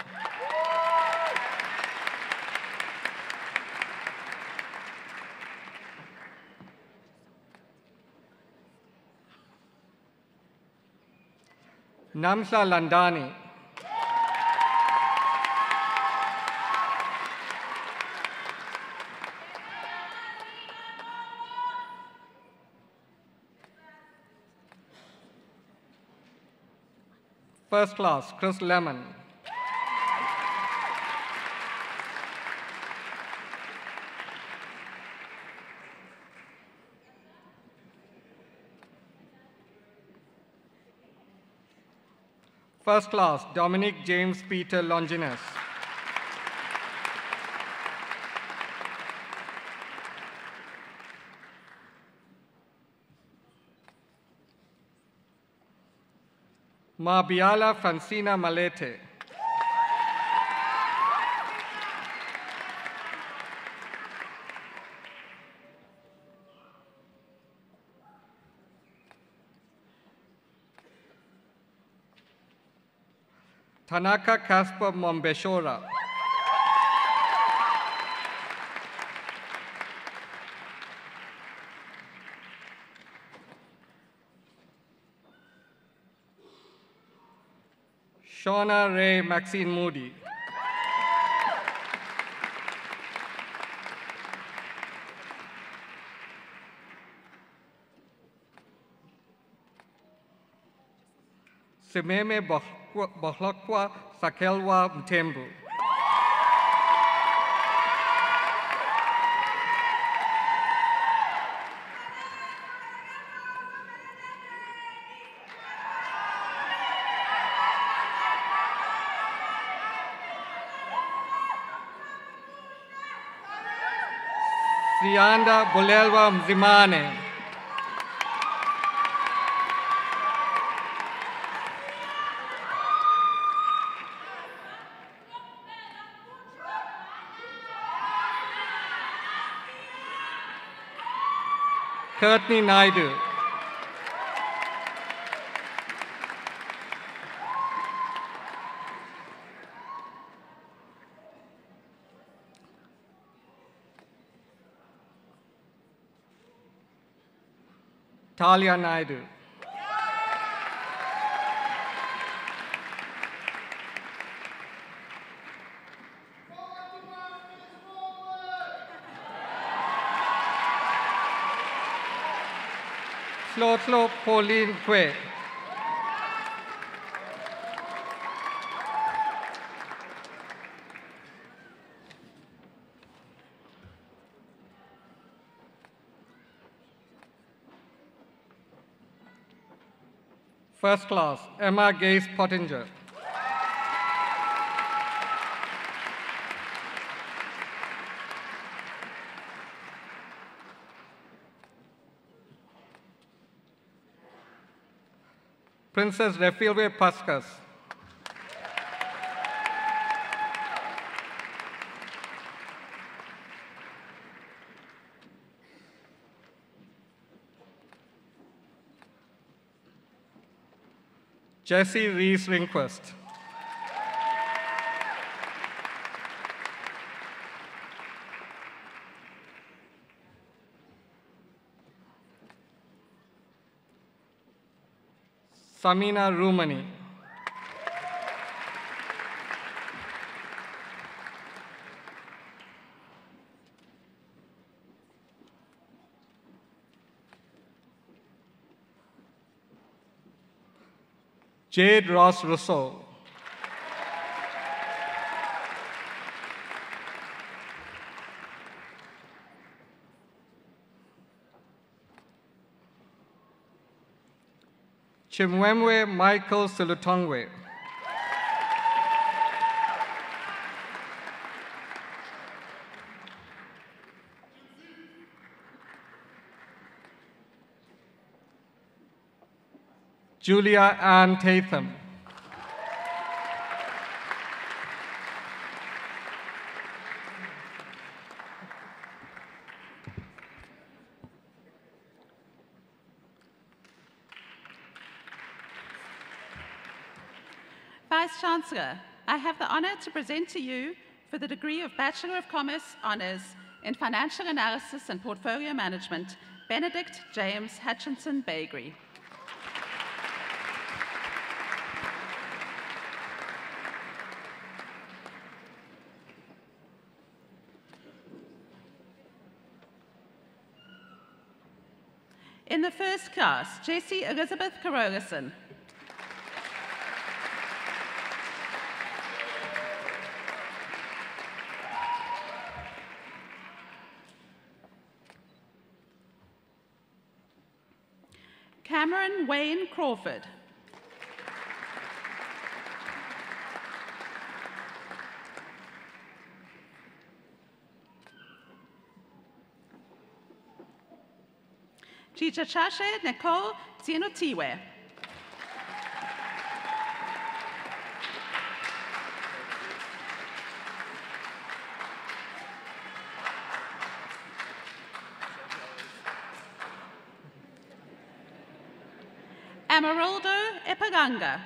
Namsa Landani. First class, Chris Lemon. First class, Dominic James Peter Longinus. Mabiala Francina Malete. Tanaka Casper Mombeshora. Shauna Ray Maxine Moody. Simeme Bohlokwa Sakelwa Mtembu. Sianda Bolelwa Mzimane. Courtney Naidu. Talia Naidu. Slotlo Pauline Kwe. First class, Emma Gaze Pottinger. Princess Refilwe Pascas. Jesse Rees Ringquist. Samina Rumani. Jade Ross Rousseau. Chimwemwe Michael Silutongwe. Julia Ann Tatham. Vice-Chancellor, I have the honor to present to you for the degree of Bachelor of Commerce Honours in Financial Analysis and Portfolio Management, Benedict James Hutchinson Bagri. In the first class, Jessie Elizabeth Carolison. Cameron Wayne Crawford. Chichachashe Nicole Tienotiwe. Amaraldo Epaganga.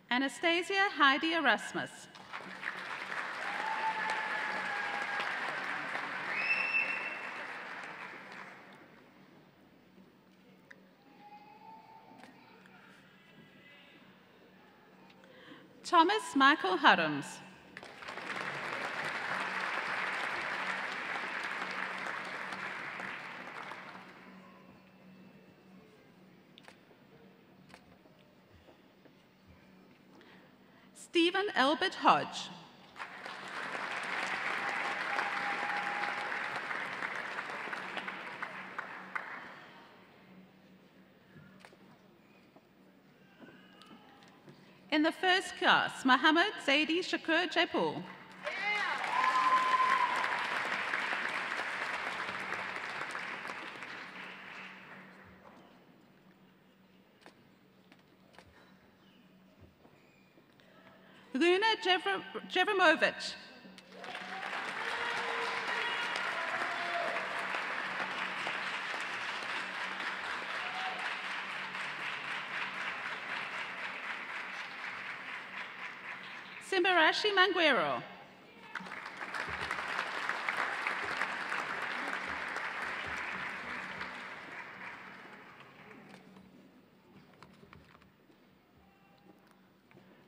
Anastasia Heidi Erasmus. Thomas Michael Hurrams. Stephen Albert Hodge. In the first class, Mohammed Zaidi Shakur Jaipul. Luna Jevrimovich. Simbarashi Manguero.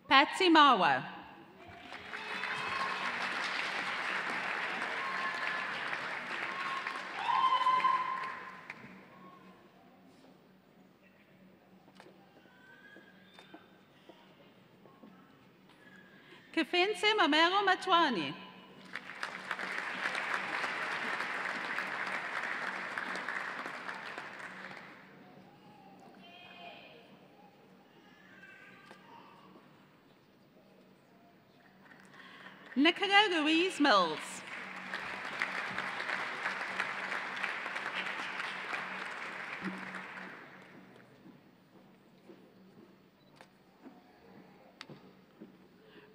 Patsy Marwa. Kefense Mamero Matwani. Nicola Louise Mills.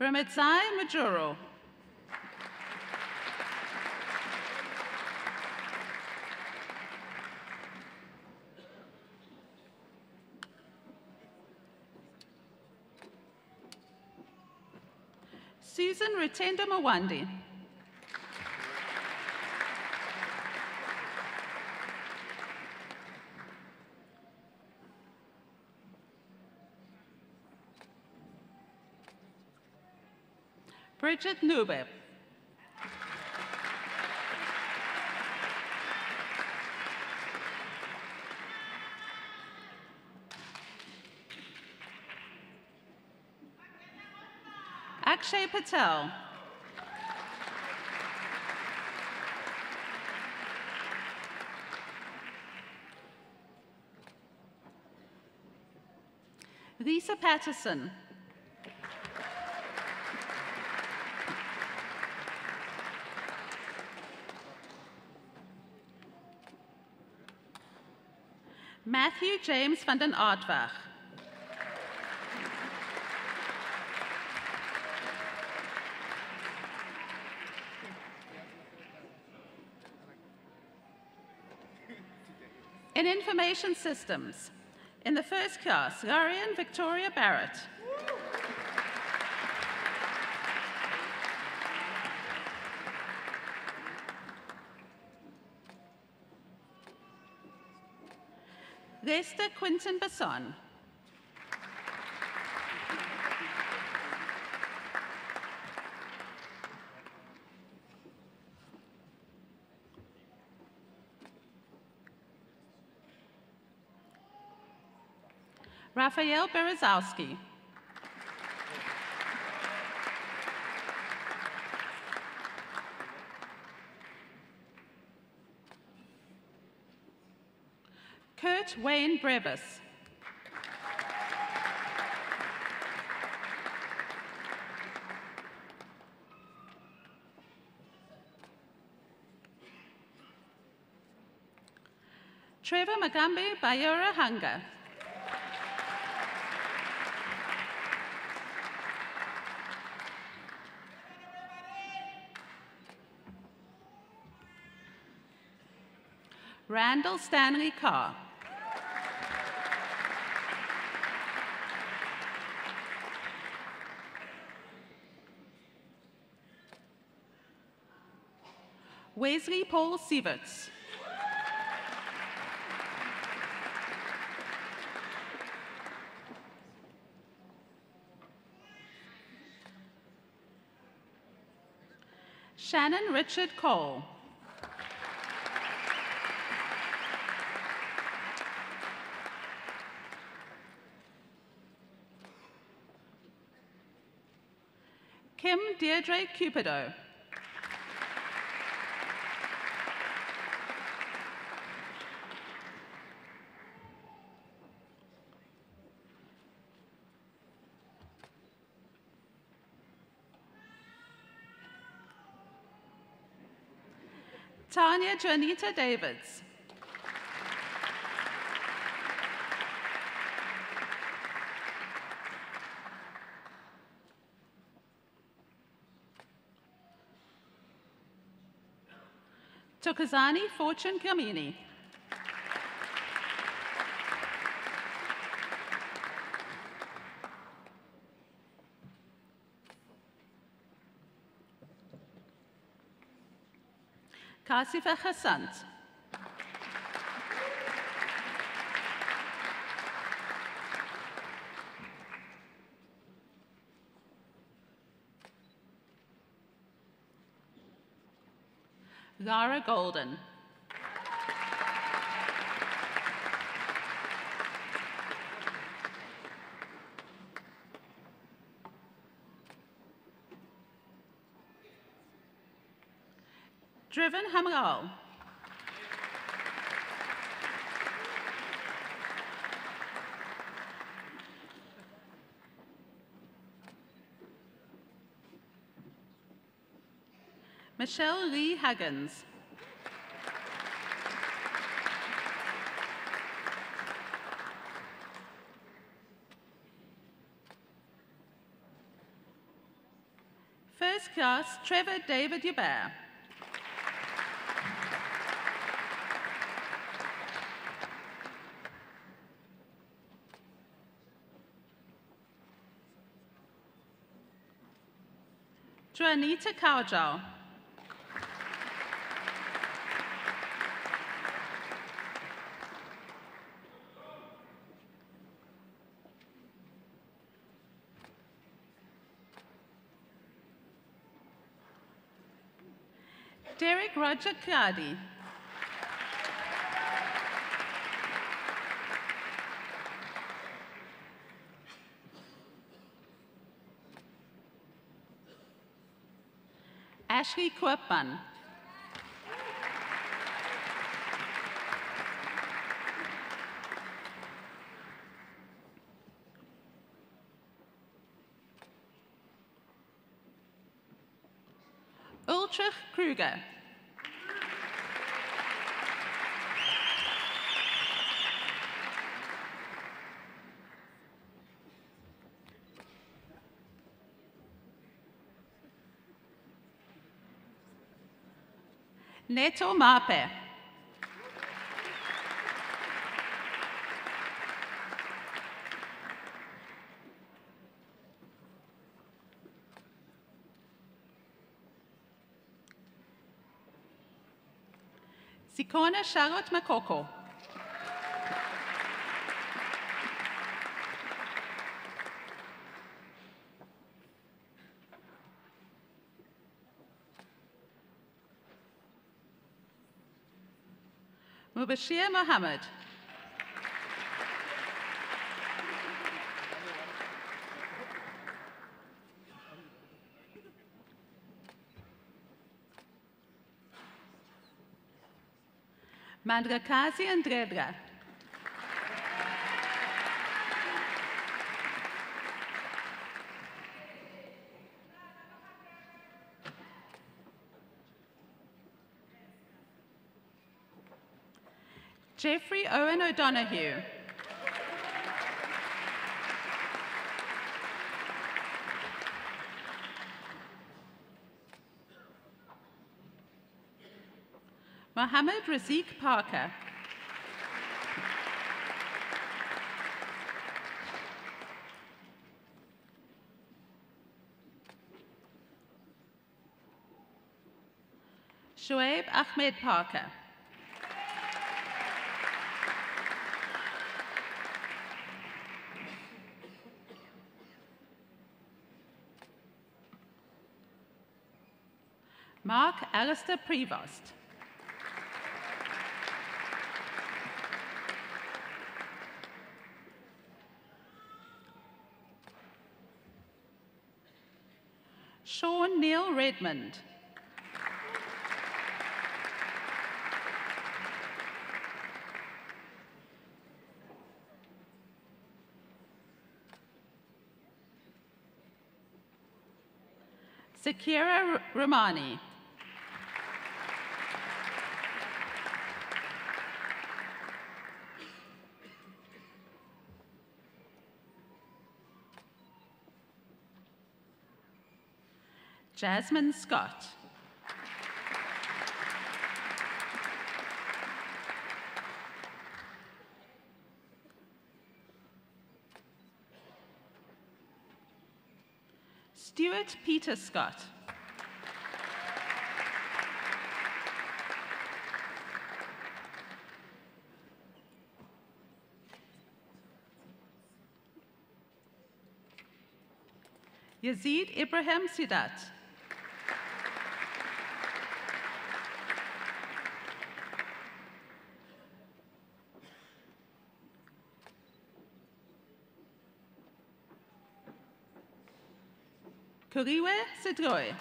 Ramadzai Majuro. Susan Rutendo Mwandi. Bridget Nube. Akshay Patel. Lisa Patterson. Matthew James van den Aardweg. In Information Systems, in the first class, Larian Victoria Barrett. Lester Quinton Basson. Raphael Berezowski. Kurt Wayne Brevis. Trevor Magambi Bayura Hanga. Randall Stanley Carr. Wesley Paul Sieverts. Shannon Richard Cole. Kim Deirdre Cupido. Tanya Janita Davids. Tokozani Fortune Kamini. Kasifa Hassant. Lara Golden. Driven Hamral. Michelle Lee Huggins. First class, Trevor David Hubert. Juanita Kaujal. Derek Roger Clady. Ashley Koopman. Ulrich Kruger. Neto Mape. Sikona Charlotte Makoko. Mubashir Mohammed. Mandrakazi Andredra. Jeffrey Owen O'Donoghue. Mohammed Razik Parker. Shoaib Ahmed Parker. Mark Alistair Prevost. Sean Neil Redmond. Zakira Romani. Jasmine Scott. Stuart Peter Scott. Yazid Ibrahim Sidat. Kuriwe Sidroy.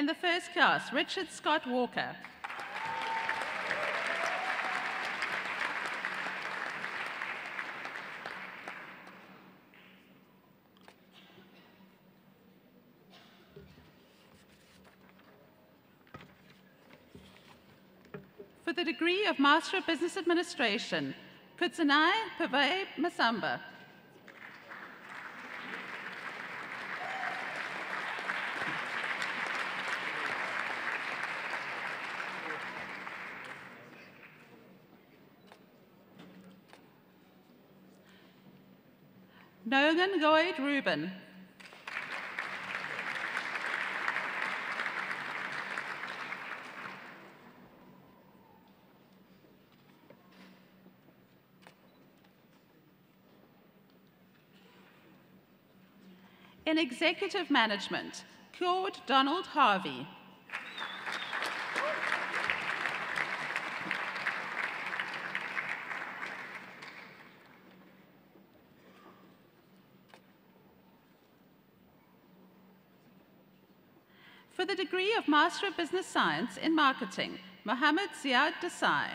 the first class, Richard Scott Walker. For the degree of Master of Business Administration, Kutsanai Pavay Masamba. Nolan Lloyd Rubin. In Executive Management, Claude Donald Harvey. For the degree of Master of Business Science in Marketing, Mohammed Ziad Desai.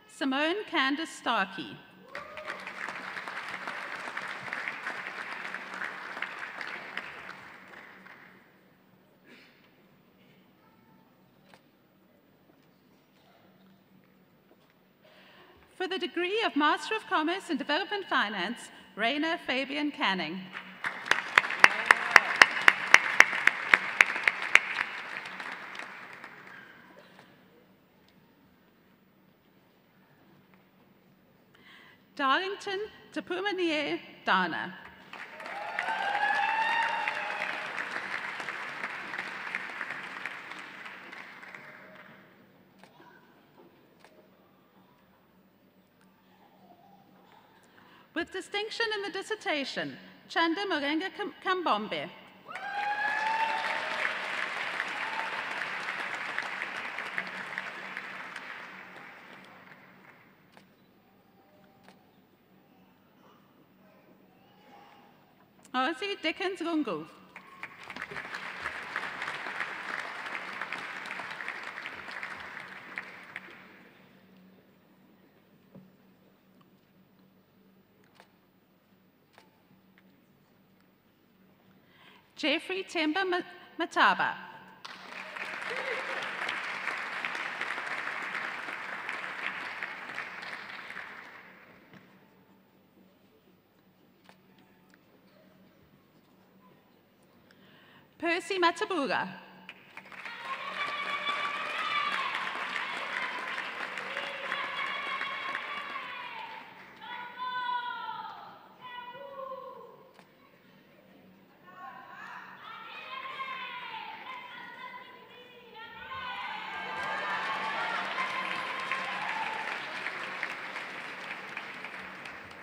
Simone Candace Starkey. For the degree of Master of Commerce in Development Finance, Raina Fabian Canning. Darlington Tapumanie Dana. With distinction in the dissertation, Chanda Morenga Kambombe. Ozzy Dickens Lungu. Jeffrey Temba Mataba. Percy Matabura.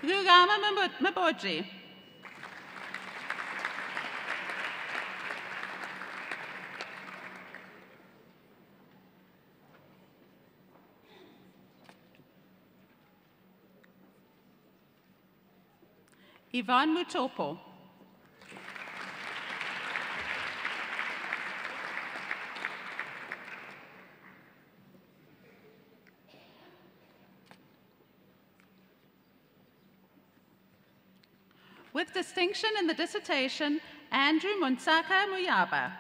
Lugama Maboji. Yvonne Mutopo. With distinction in the dissertation, Andrew Munsaka Muyaba.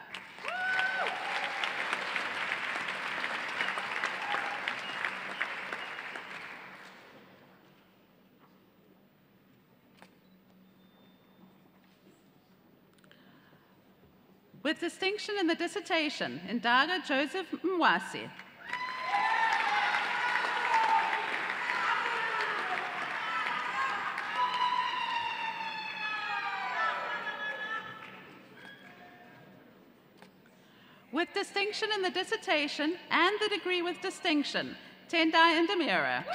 With distinction in the dissertation, Ndaga Joseph Mwasi. With distinction in the dissertation and the degree with distinction, Tendai Indamira.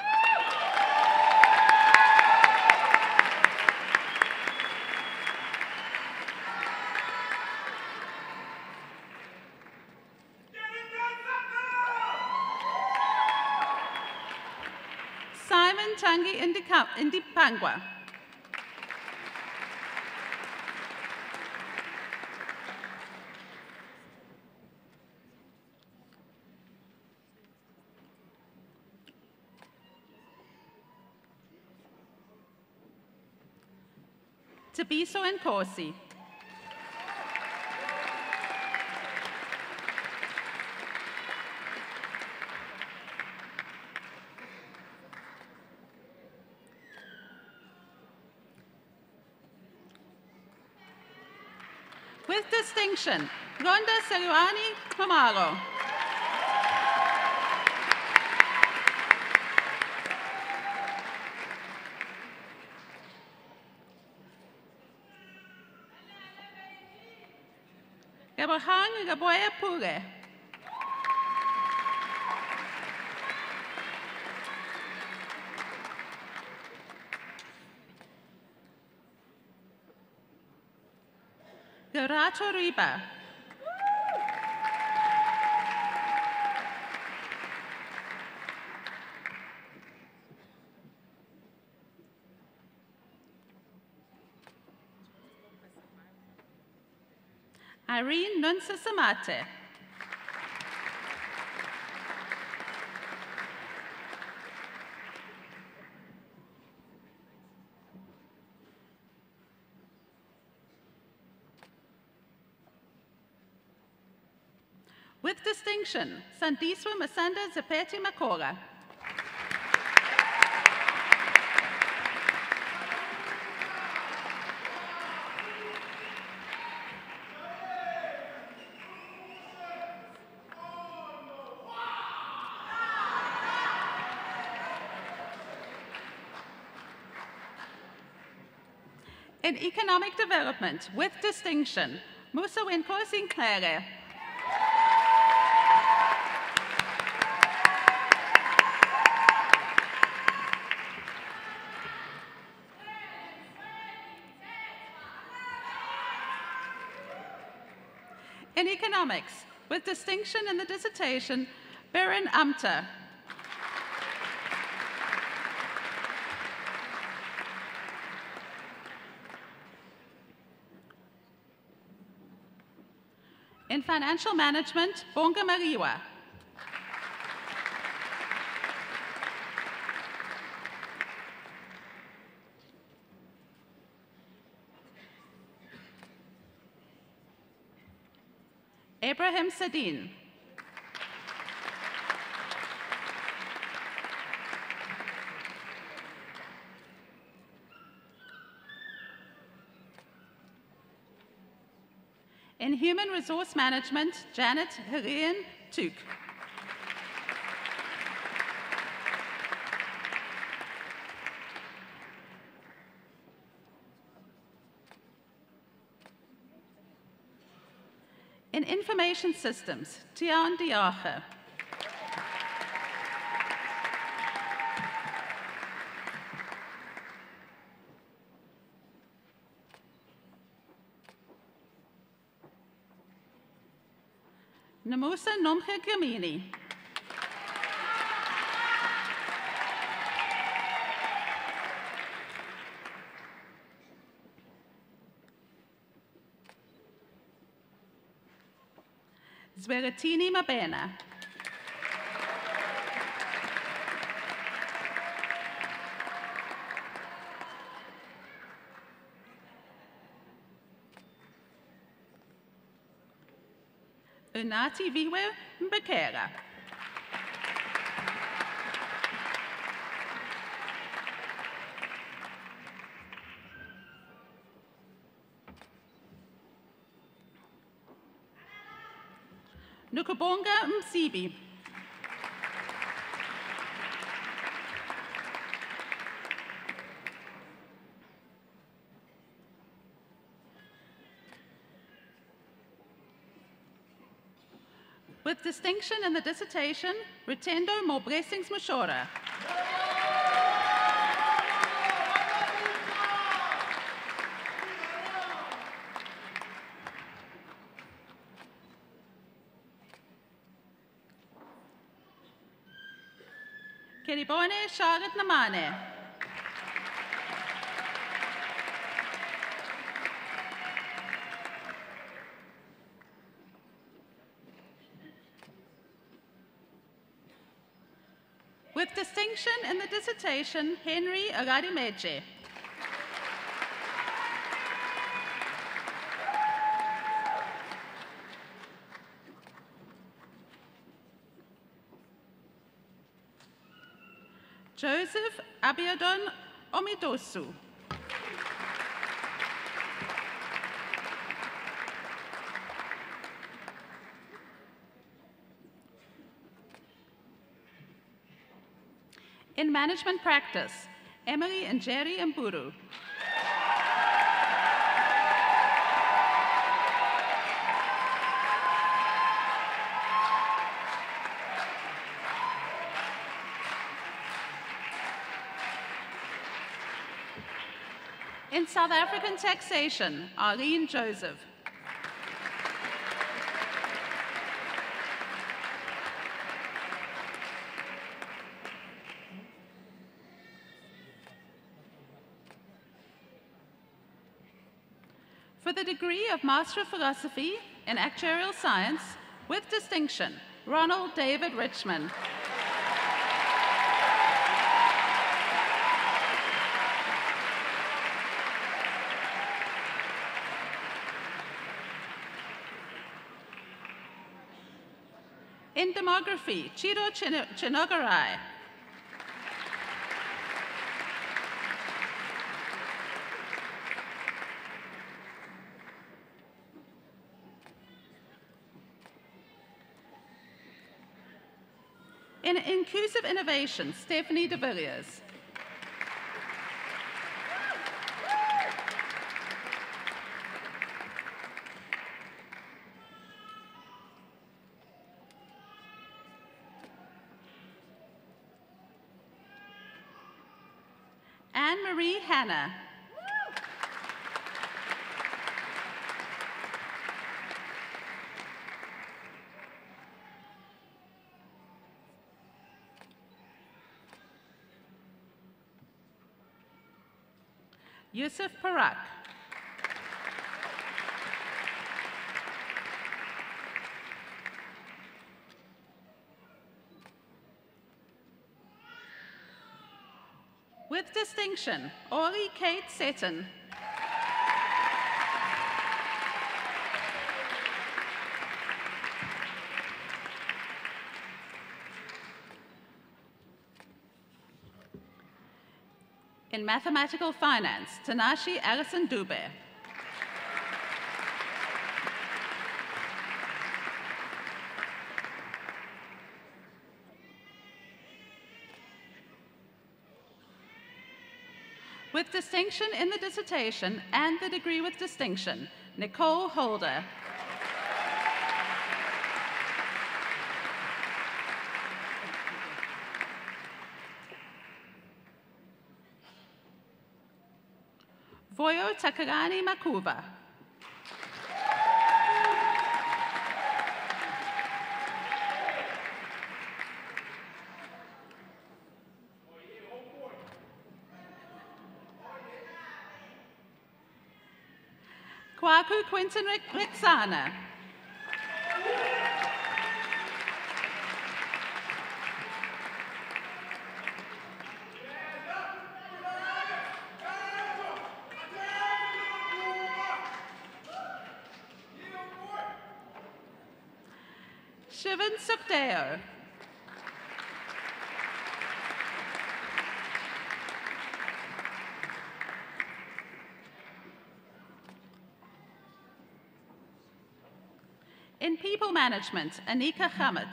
Tangi Indipangwa. Tabiso Nkosi. With distinction, Ronda Seriwani Kumaro. Gabahang Gaboya Pure. Garato Riba. Irene Nunsa Samate. With distinction, Sandiswa Masanda Zapeti Makora. In economic development, with distinction, Musa Winkosi Clare. In economics, with distinction in the dissertation, Baron Amter. In financial management, Bonga Mariwa. Abraham Sadin. In human resource management, Janet Herian Tuk. In information systems, Tian Diache. Namusa Nomche Gamini. Zweretini Mabena. Unati Viwe Mbekera. Nukubonga Msibi. With distinction in the dissertation, Rutendo More Blessings Mushora. Keribone Charlotte Namane. With distinction in the dissertation, Henry Agadimeje. Joseph Abiodun Omidosu. In management practice, Emily and Jerry Mburu. In South African taxation, Arlene Joseph. For the degree of Master of Philosophy in Actuarial Science, with distinction, Ronald David Richmond. In demography, Chido Chinogarai. In inclusive innovation, Stephanie de Villiers. Anne-Marie Hanna. Yusuf Parak. With distinction, Ori Kate Seton. In mathematical finance, Tanashi Allison Dube. With distinction in the dissertation and the degree with distinction, Nicole Holder. Voyo Takarani Makuva. Kwaku Quinton Rixana. Shivan Sukdeo. In people management, Anika Hammett.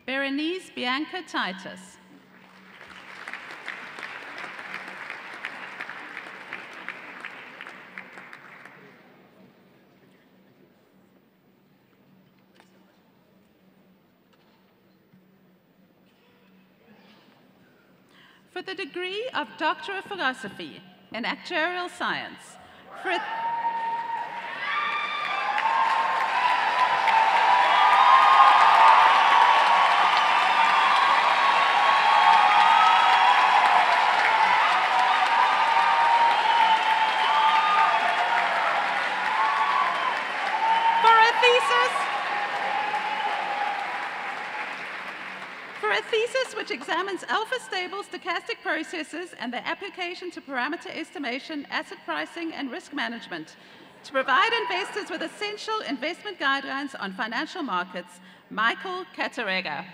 Berenice Bianca Titus. For the degree of Doctor of Philosophy in Actuarial Science, for a thesis which examines alpha-stable stochastic processes and their application to parameter estimation, asset pricing, and risk management to provide investors with essential investment guidelines on financial markets, Michael Katarega.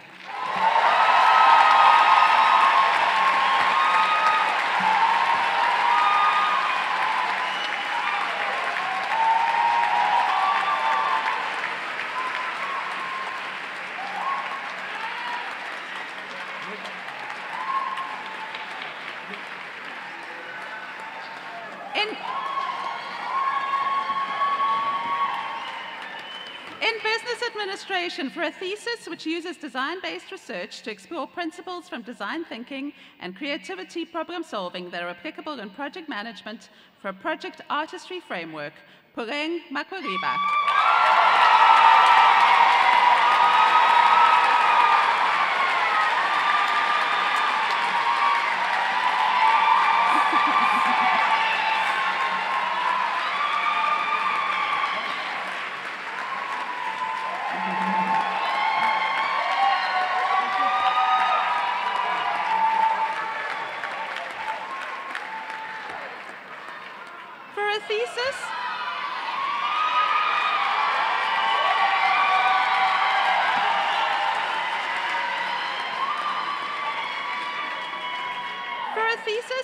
In business administration, for a thesis which uses design-based research to explore principles from design thinking and creativity problem solving that are applicable in project management for a project artistry framework, Puleng Makwariba.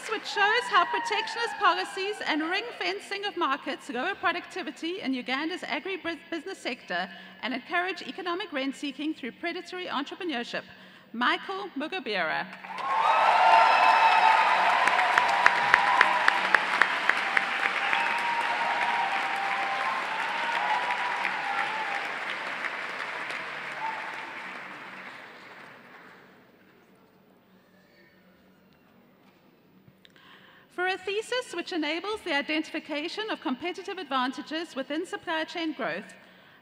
Which shows how protectionist policies and ring-fencing of markets lower productivity in Uganda's agribusiness sector and encourage economic rent-seeking through predatory entrepreneurship, Michael Mugabira. For a thesis which enables the identification of competitive advantages within supply chain growth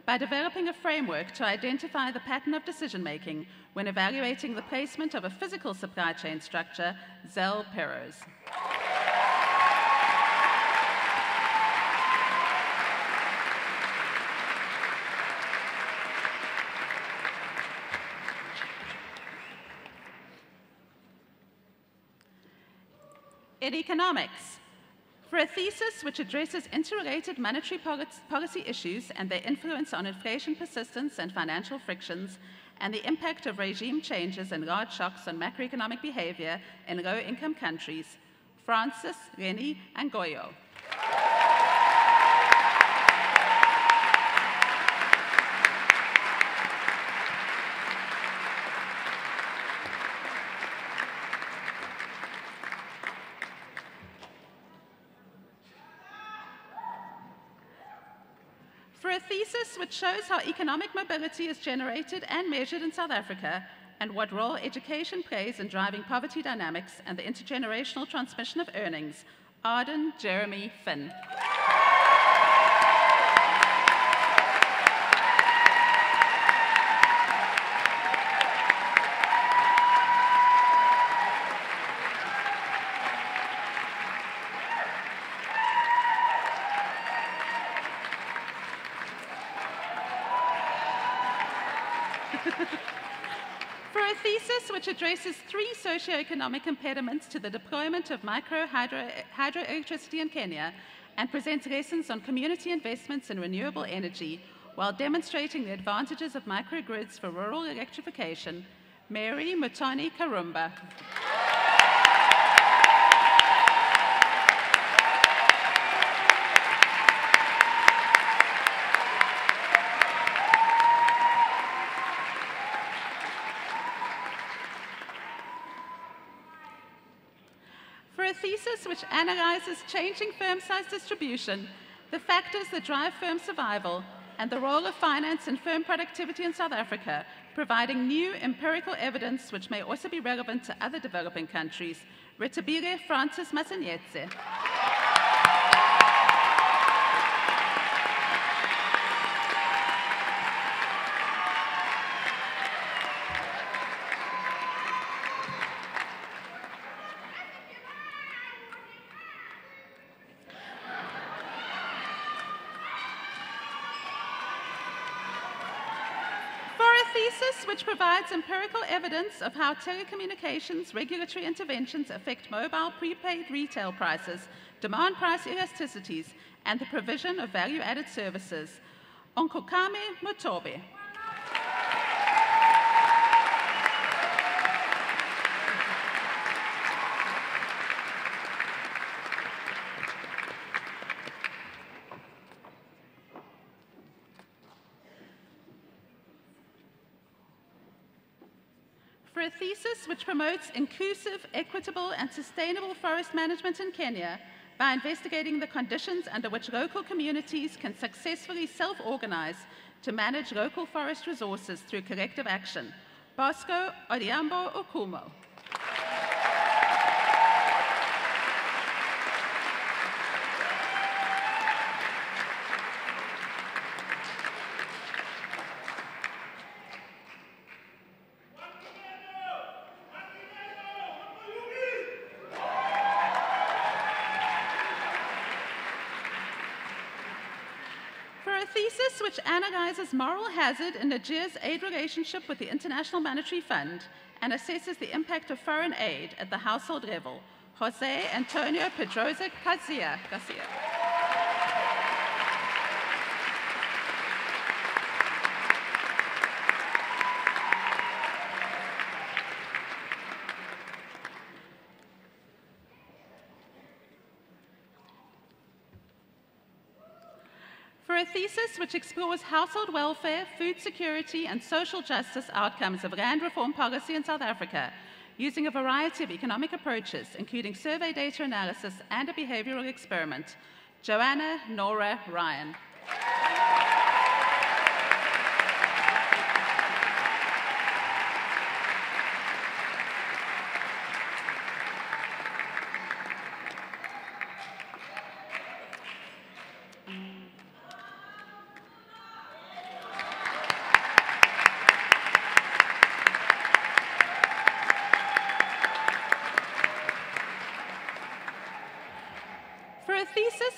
by developing a framework to identify the pattern of decision-making when evaluating the placement of a physical supply chain structure, Zell Perros. In economics, for a thesis which addresses interrelated monetary policy issues and their influence on inflation persistence and financial frictions, and the impact of regime changes and large shocks on macroeconomic behavior in low-income countries, Francis Rennie Angoyo. For a thesis which shows how economic mobility is generated and measured in South Africa and what role education plays in driving poverty dynamics and the intergenerational transmission of earnings, Arden Jeremy Finn. For a thesis which addresses 3 socioeconomic impediments to the deployment of hydroelectricity in Kenya and presents lessons on community investments in renewable energy while demonstrating the advantages of microgrids for rural electrification, Mary Mutoni Karumba. For a thesis which analyzes changing firm size distribution, the factors that drive firm survival, and the role of finance in firm productivity in South Africa, providing new empirical evidence which may also be relevant to other developing countries. Retabile Francis Masanietse. Which provides empirical evidence of how telecommunications regulatory interventions affect mobile prepaid retail prices, demand price elasticities, and the provision of value-added services. Onkokame Motobe. For a thesis which promotes inclusive, equitable, and sustainable forest management in Kenya by investigating the conditions under which local communities can successfully self-organize to manage local forest resources through collective action. Bosco Odiambo Okumo. Thesis which analyzes moral hazard in Nigeria's aid relationship with the International Monetary Fund and assesses the impact of foreign aid at the household level. Jose Antonio Pedroza Garcia. For a thesis which explores household welfare, food security, and social justice outcomes of land reform policy in South Africa, using a variety of economic approaches, including survey data analysis and a behavioral experiment. Joanna Nora Ryan.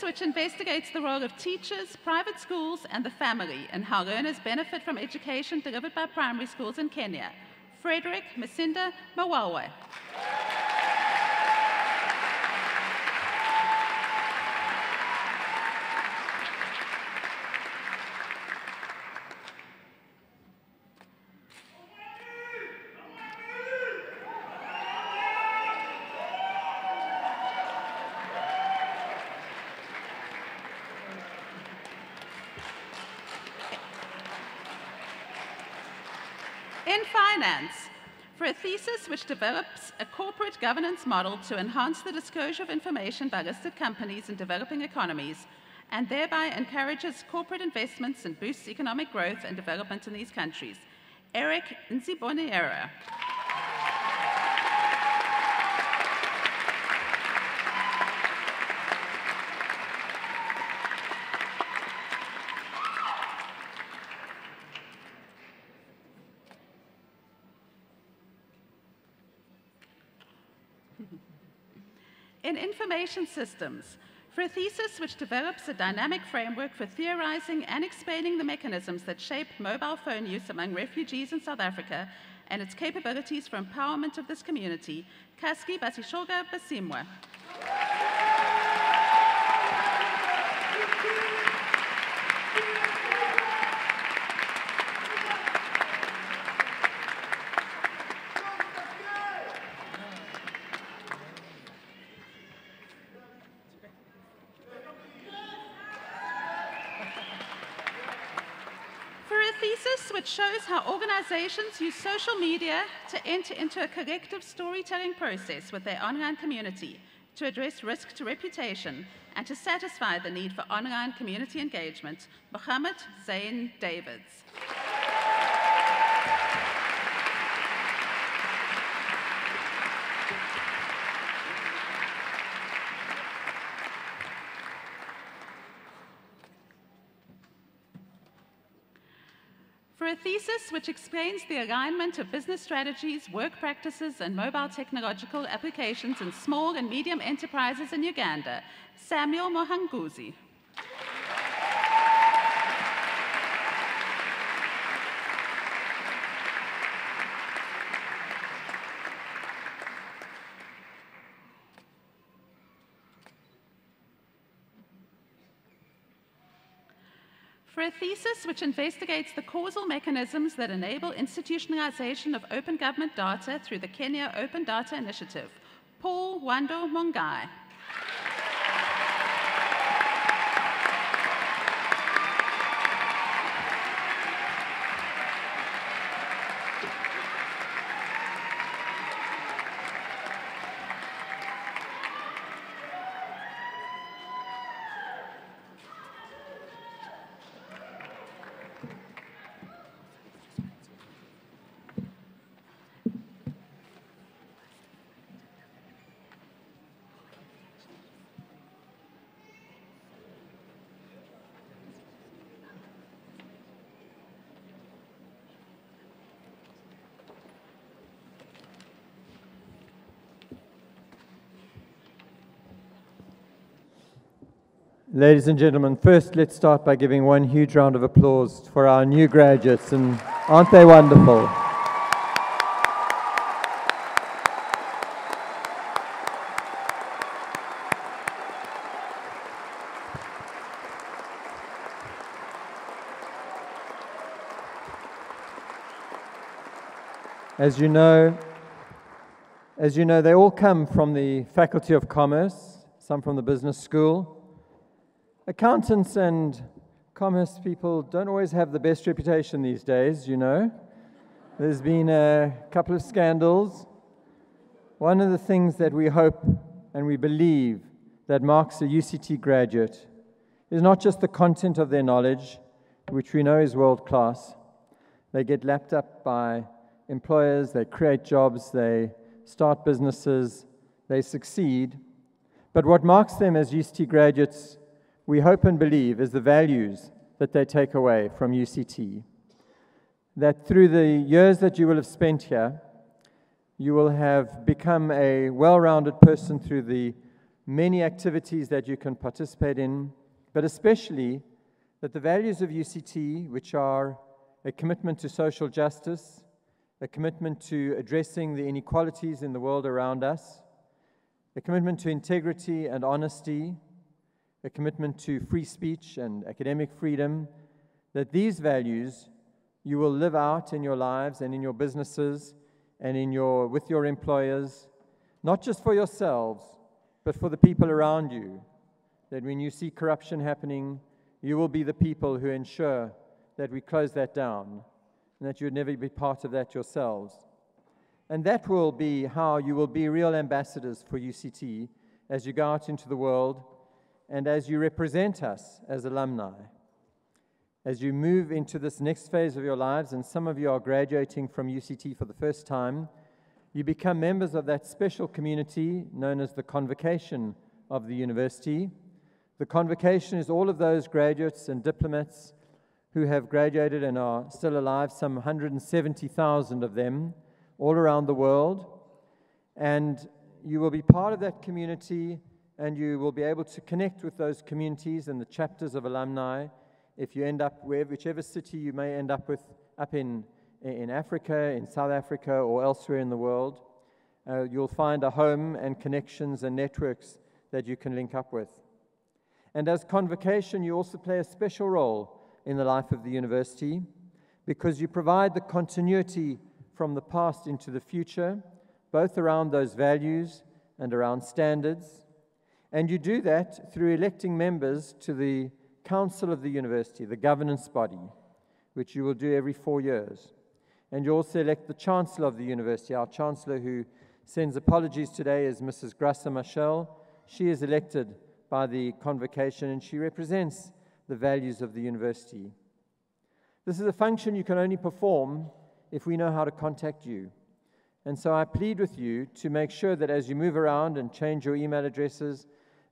Which investigates the role of teachers, private schools, and the family and how learners benefit from education delivered by primary schools in Kenya. Frederick Masinda Mawalwe. In finance, for a thesis which develops a corporate governance model to enhance the disclosure of information by listed companies in developing economies, and thereby encourages corporate investments and boosts economic growth and development in these countries. Eric Nziboniera. In information systems, for a thesis which develops a dynamic framework for theorizing and explaining the mechanisms that shape mobile phone use among refugees in South Africa and its capabilities for empowerment of this community, Kaski Basishoga Basimwa. Which shows how organizations use social media to enter into a collective storytelling process with their online community to address risk to reputation and to satisfy the need for online community engagement. Mohammed Zain Davids. a thesis which explains the alignment of business strategies, work practices, and mobile technological applications in small and medium enterprises in Uganda, Samuel Mohanguzi. For a thesis which investigates the causal mechanisms that enable institutionalization of open government data through the Kenya Open Data Initiative, Paul Wando Mungai. Ladies and gentlemen, first let's start by giving one huge round of applause for our new graduates, and aren't they wonderful? As you know, they all come from the Faculty of Commerce, some from the business school. Accountants and commerce people don't always have the best reputation these days, you know. There's been a couple of scandals. One of the things that we hope and we believe that marks a UCT graduate is not just the content of their knowledge, which we know is world class. They get lapped up by employers, they create jobs, they start businesses, they succeed. But what marks them as UCT graduates, we hope and believe, is the values that they take away from UCT. That through the years that you will have spent here, you will have become a well-rounded person through the many activities that you can participate in, but especially that the values of UCT, which are a commitment to social justice, a commitment to addressing the inequalities in the world around us, a commitment to integrity and honesty, a commitment to free speech and academic freedom, that these values you will live out in your lives and in your businesses and with your employers, not just for yourselves, but for the people around you. That when you see corruption happening, you will be the people who ensure that we close that down and that you would never be part of that yourselves. And that will be how you will be real ambassadors for UCT as you go out into the world and as you represent us as alumni. As you move into this next phase of your lives, and some of you are graduating from UCT for the first time, you become members of that special community known as the convocation of the university. The convocation is all of those graduates and diplomats who have graduated and are still alive, some 170,000 of them, all around the world. And you will be part of that community, and you will be able to connect with those communities and the chapters of alumni if you end up whichever city you may end up with, up in Africa, in South Africa, or elsewhere in the world. You'll find a home and connections and networks that you can link up with. And as convocation, you also play a special role in the life of the university because you provide the continuity from the past into the future, both around those values and around standards. And you do that through electing members to the Council of the University, the governance body, which you will do every 4 years. And you also elect the Chancellor of the University. Our Chancellor, who sends apologies today, is Mrs. Grassa Machel. She is elected by the convocation, and she represents the values of the university. This is a function you can only perform if we know how to contact you. And so I plead with you to make sure that as you move around and change your email addresses,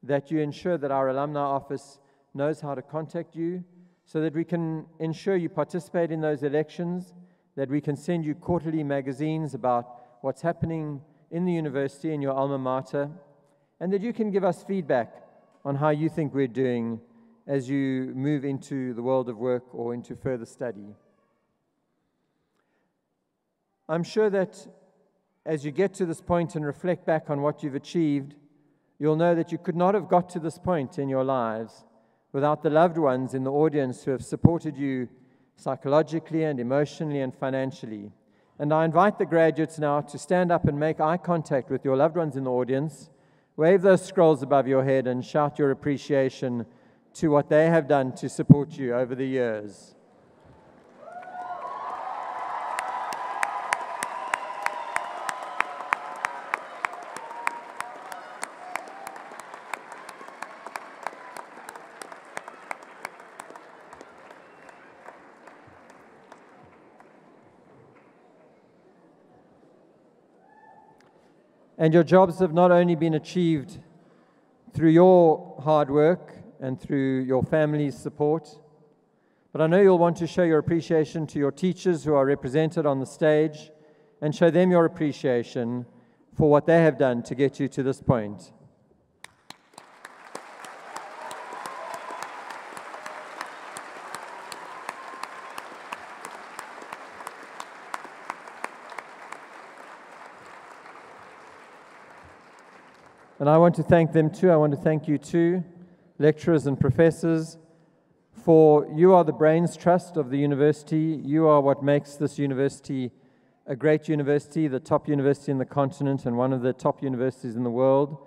that you ensure that our alumni office knows how to contact you, so that we can ensure you participate in those elections, that we can send you quarterly magazines about what's happening in the university, in your alma mater, and that you can give us feedback on how you think we're doing as you move into the world of work or into further study. I'm sure that as you get to this point and reflect back on what you've achieved, you'll know that you could not have got to this point in your lives without the loved ones in the audience who have supported you psychologically and emotionally and financially. And I invite the graduates now to stand up and make eye contact with your loved ones in the audience, wave those scrolls above your head and shout your appreciation to what they have done to support you over the years. And your jobs have not only been achieved through your hard work and through your family's support, but I know you'll want to show your appreciation to your teachers who are represented on the stage and show them your appreciation for what they have done to get you to this point. And I want to thank them too. I want to thank you too, lecturers and professors, for you are the brains trust of the university. You are what makes this university a great university, the top university in the continent and one of the top universities in the world,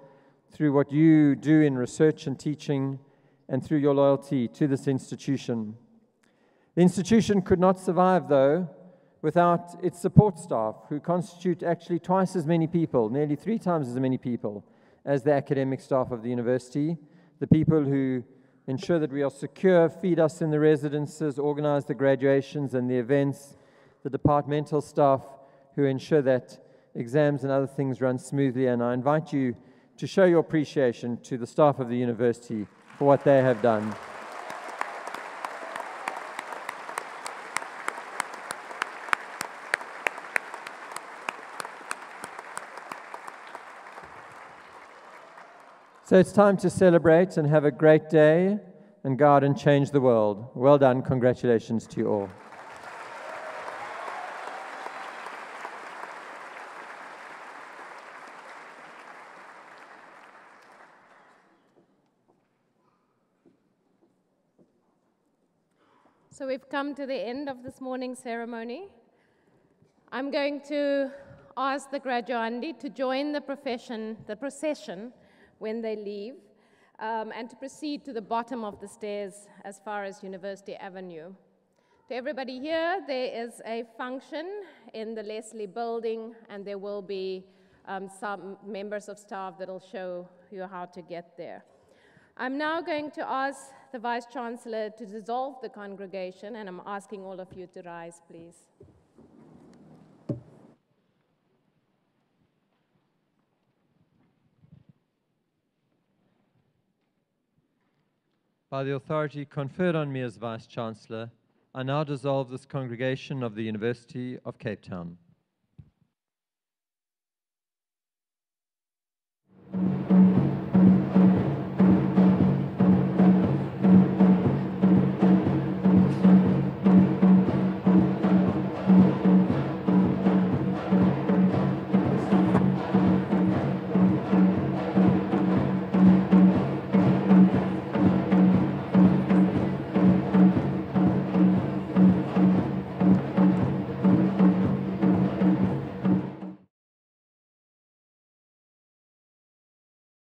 through what you do in research and teaching and through your loyalty to this institution. The institution could not survive, though, without its support staff, who constitute actually twice as many people, nearly 3 times as many people, as the academic staff of the university, the people who ensure that we are secure, feed us in the residences, organize the graduations and the events, the departmental staff who ensure that exams and other things run smoothly. And I invite you to show your appreciation to the staff of the university for what they have done. So it's time to celebrate and have a great day and go out and change the world. Well done. Congratulations to you all. So we've come to the end of this morning's ceremony. I'm going to ask the graduandi to join the procession when they leave, and to proceed to the bottom of the stairs as far as University Avenue. To everybody here, there is a function in the Leslie building, and there will be some members of staff that will show you how to get there. I'm now going to ask the Vice-Chancellor to dissolve the congregation, and I'm asking all of you to rise, please. By the authority conferred on me as Vice-Chancellor, I now dissolve this congregation of the University of Cape Town.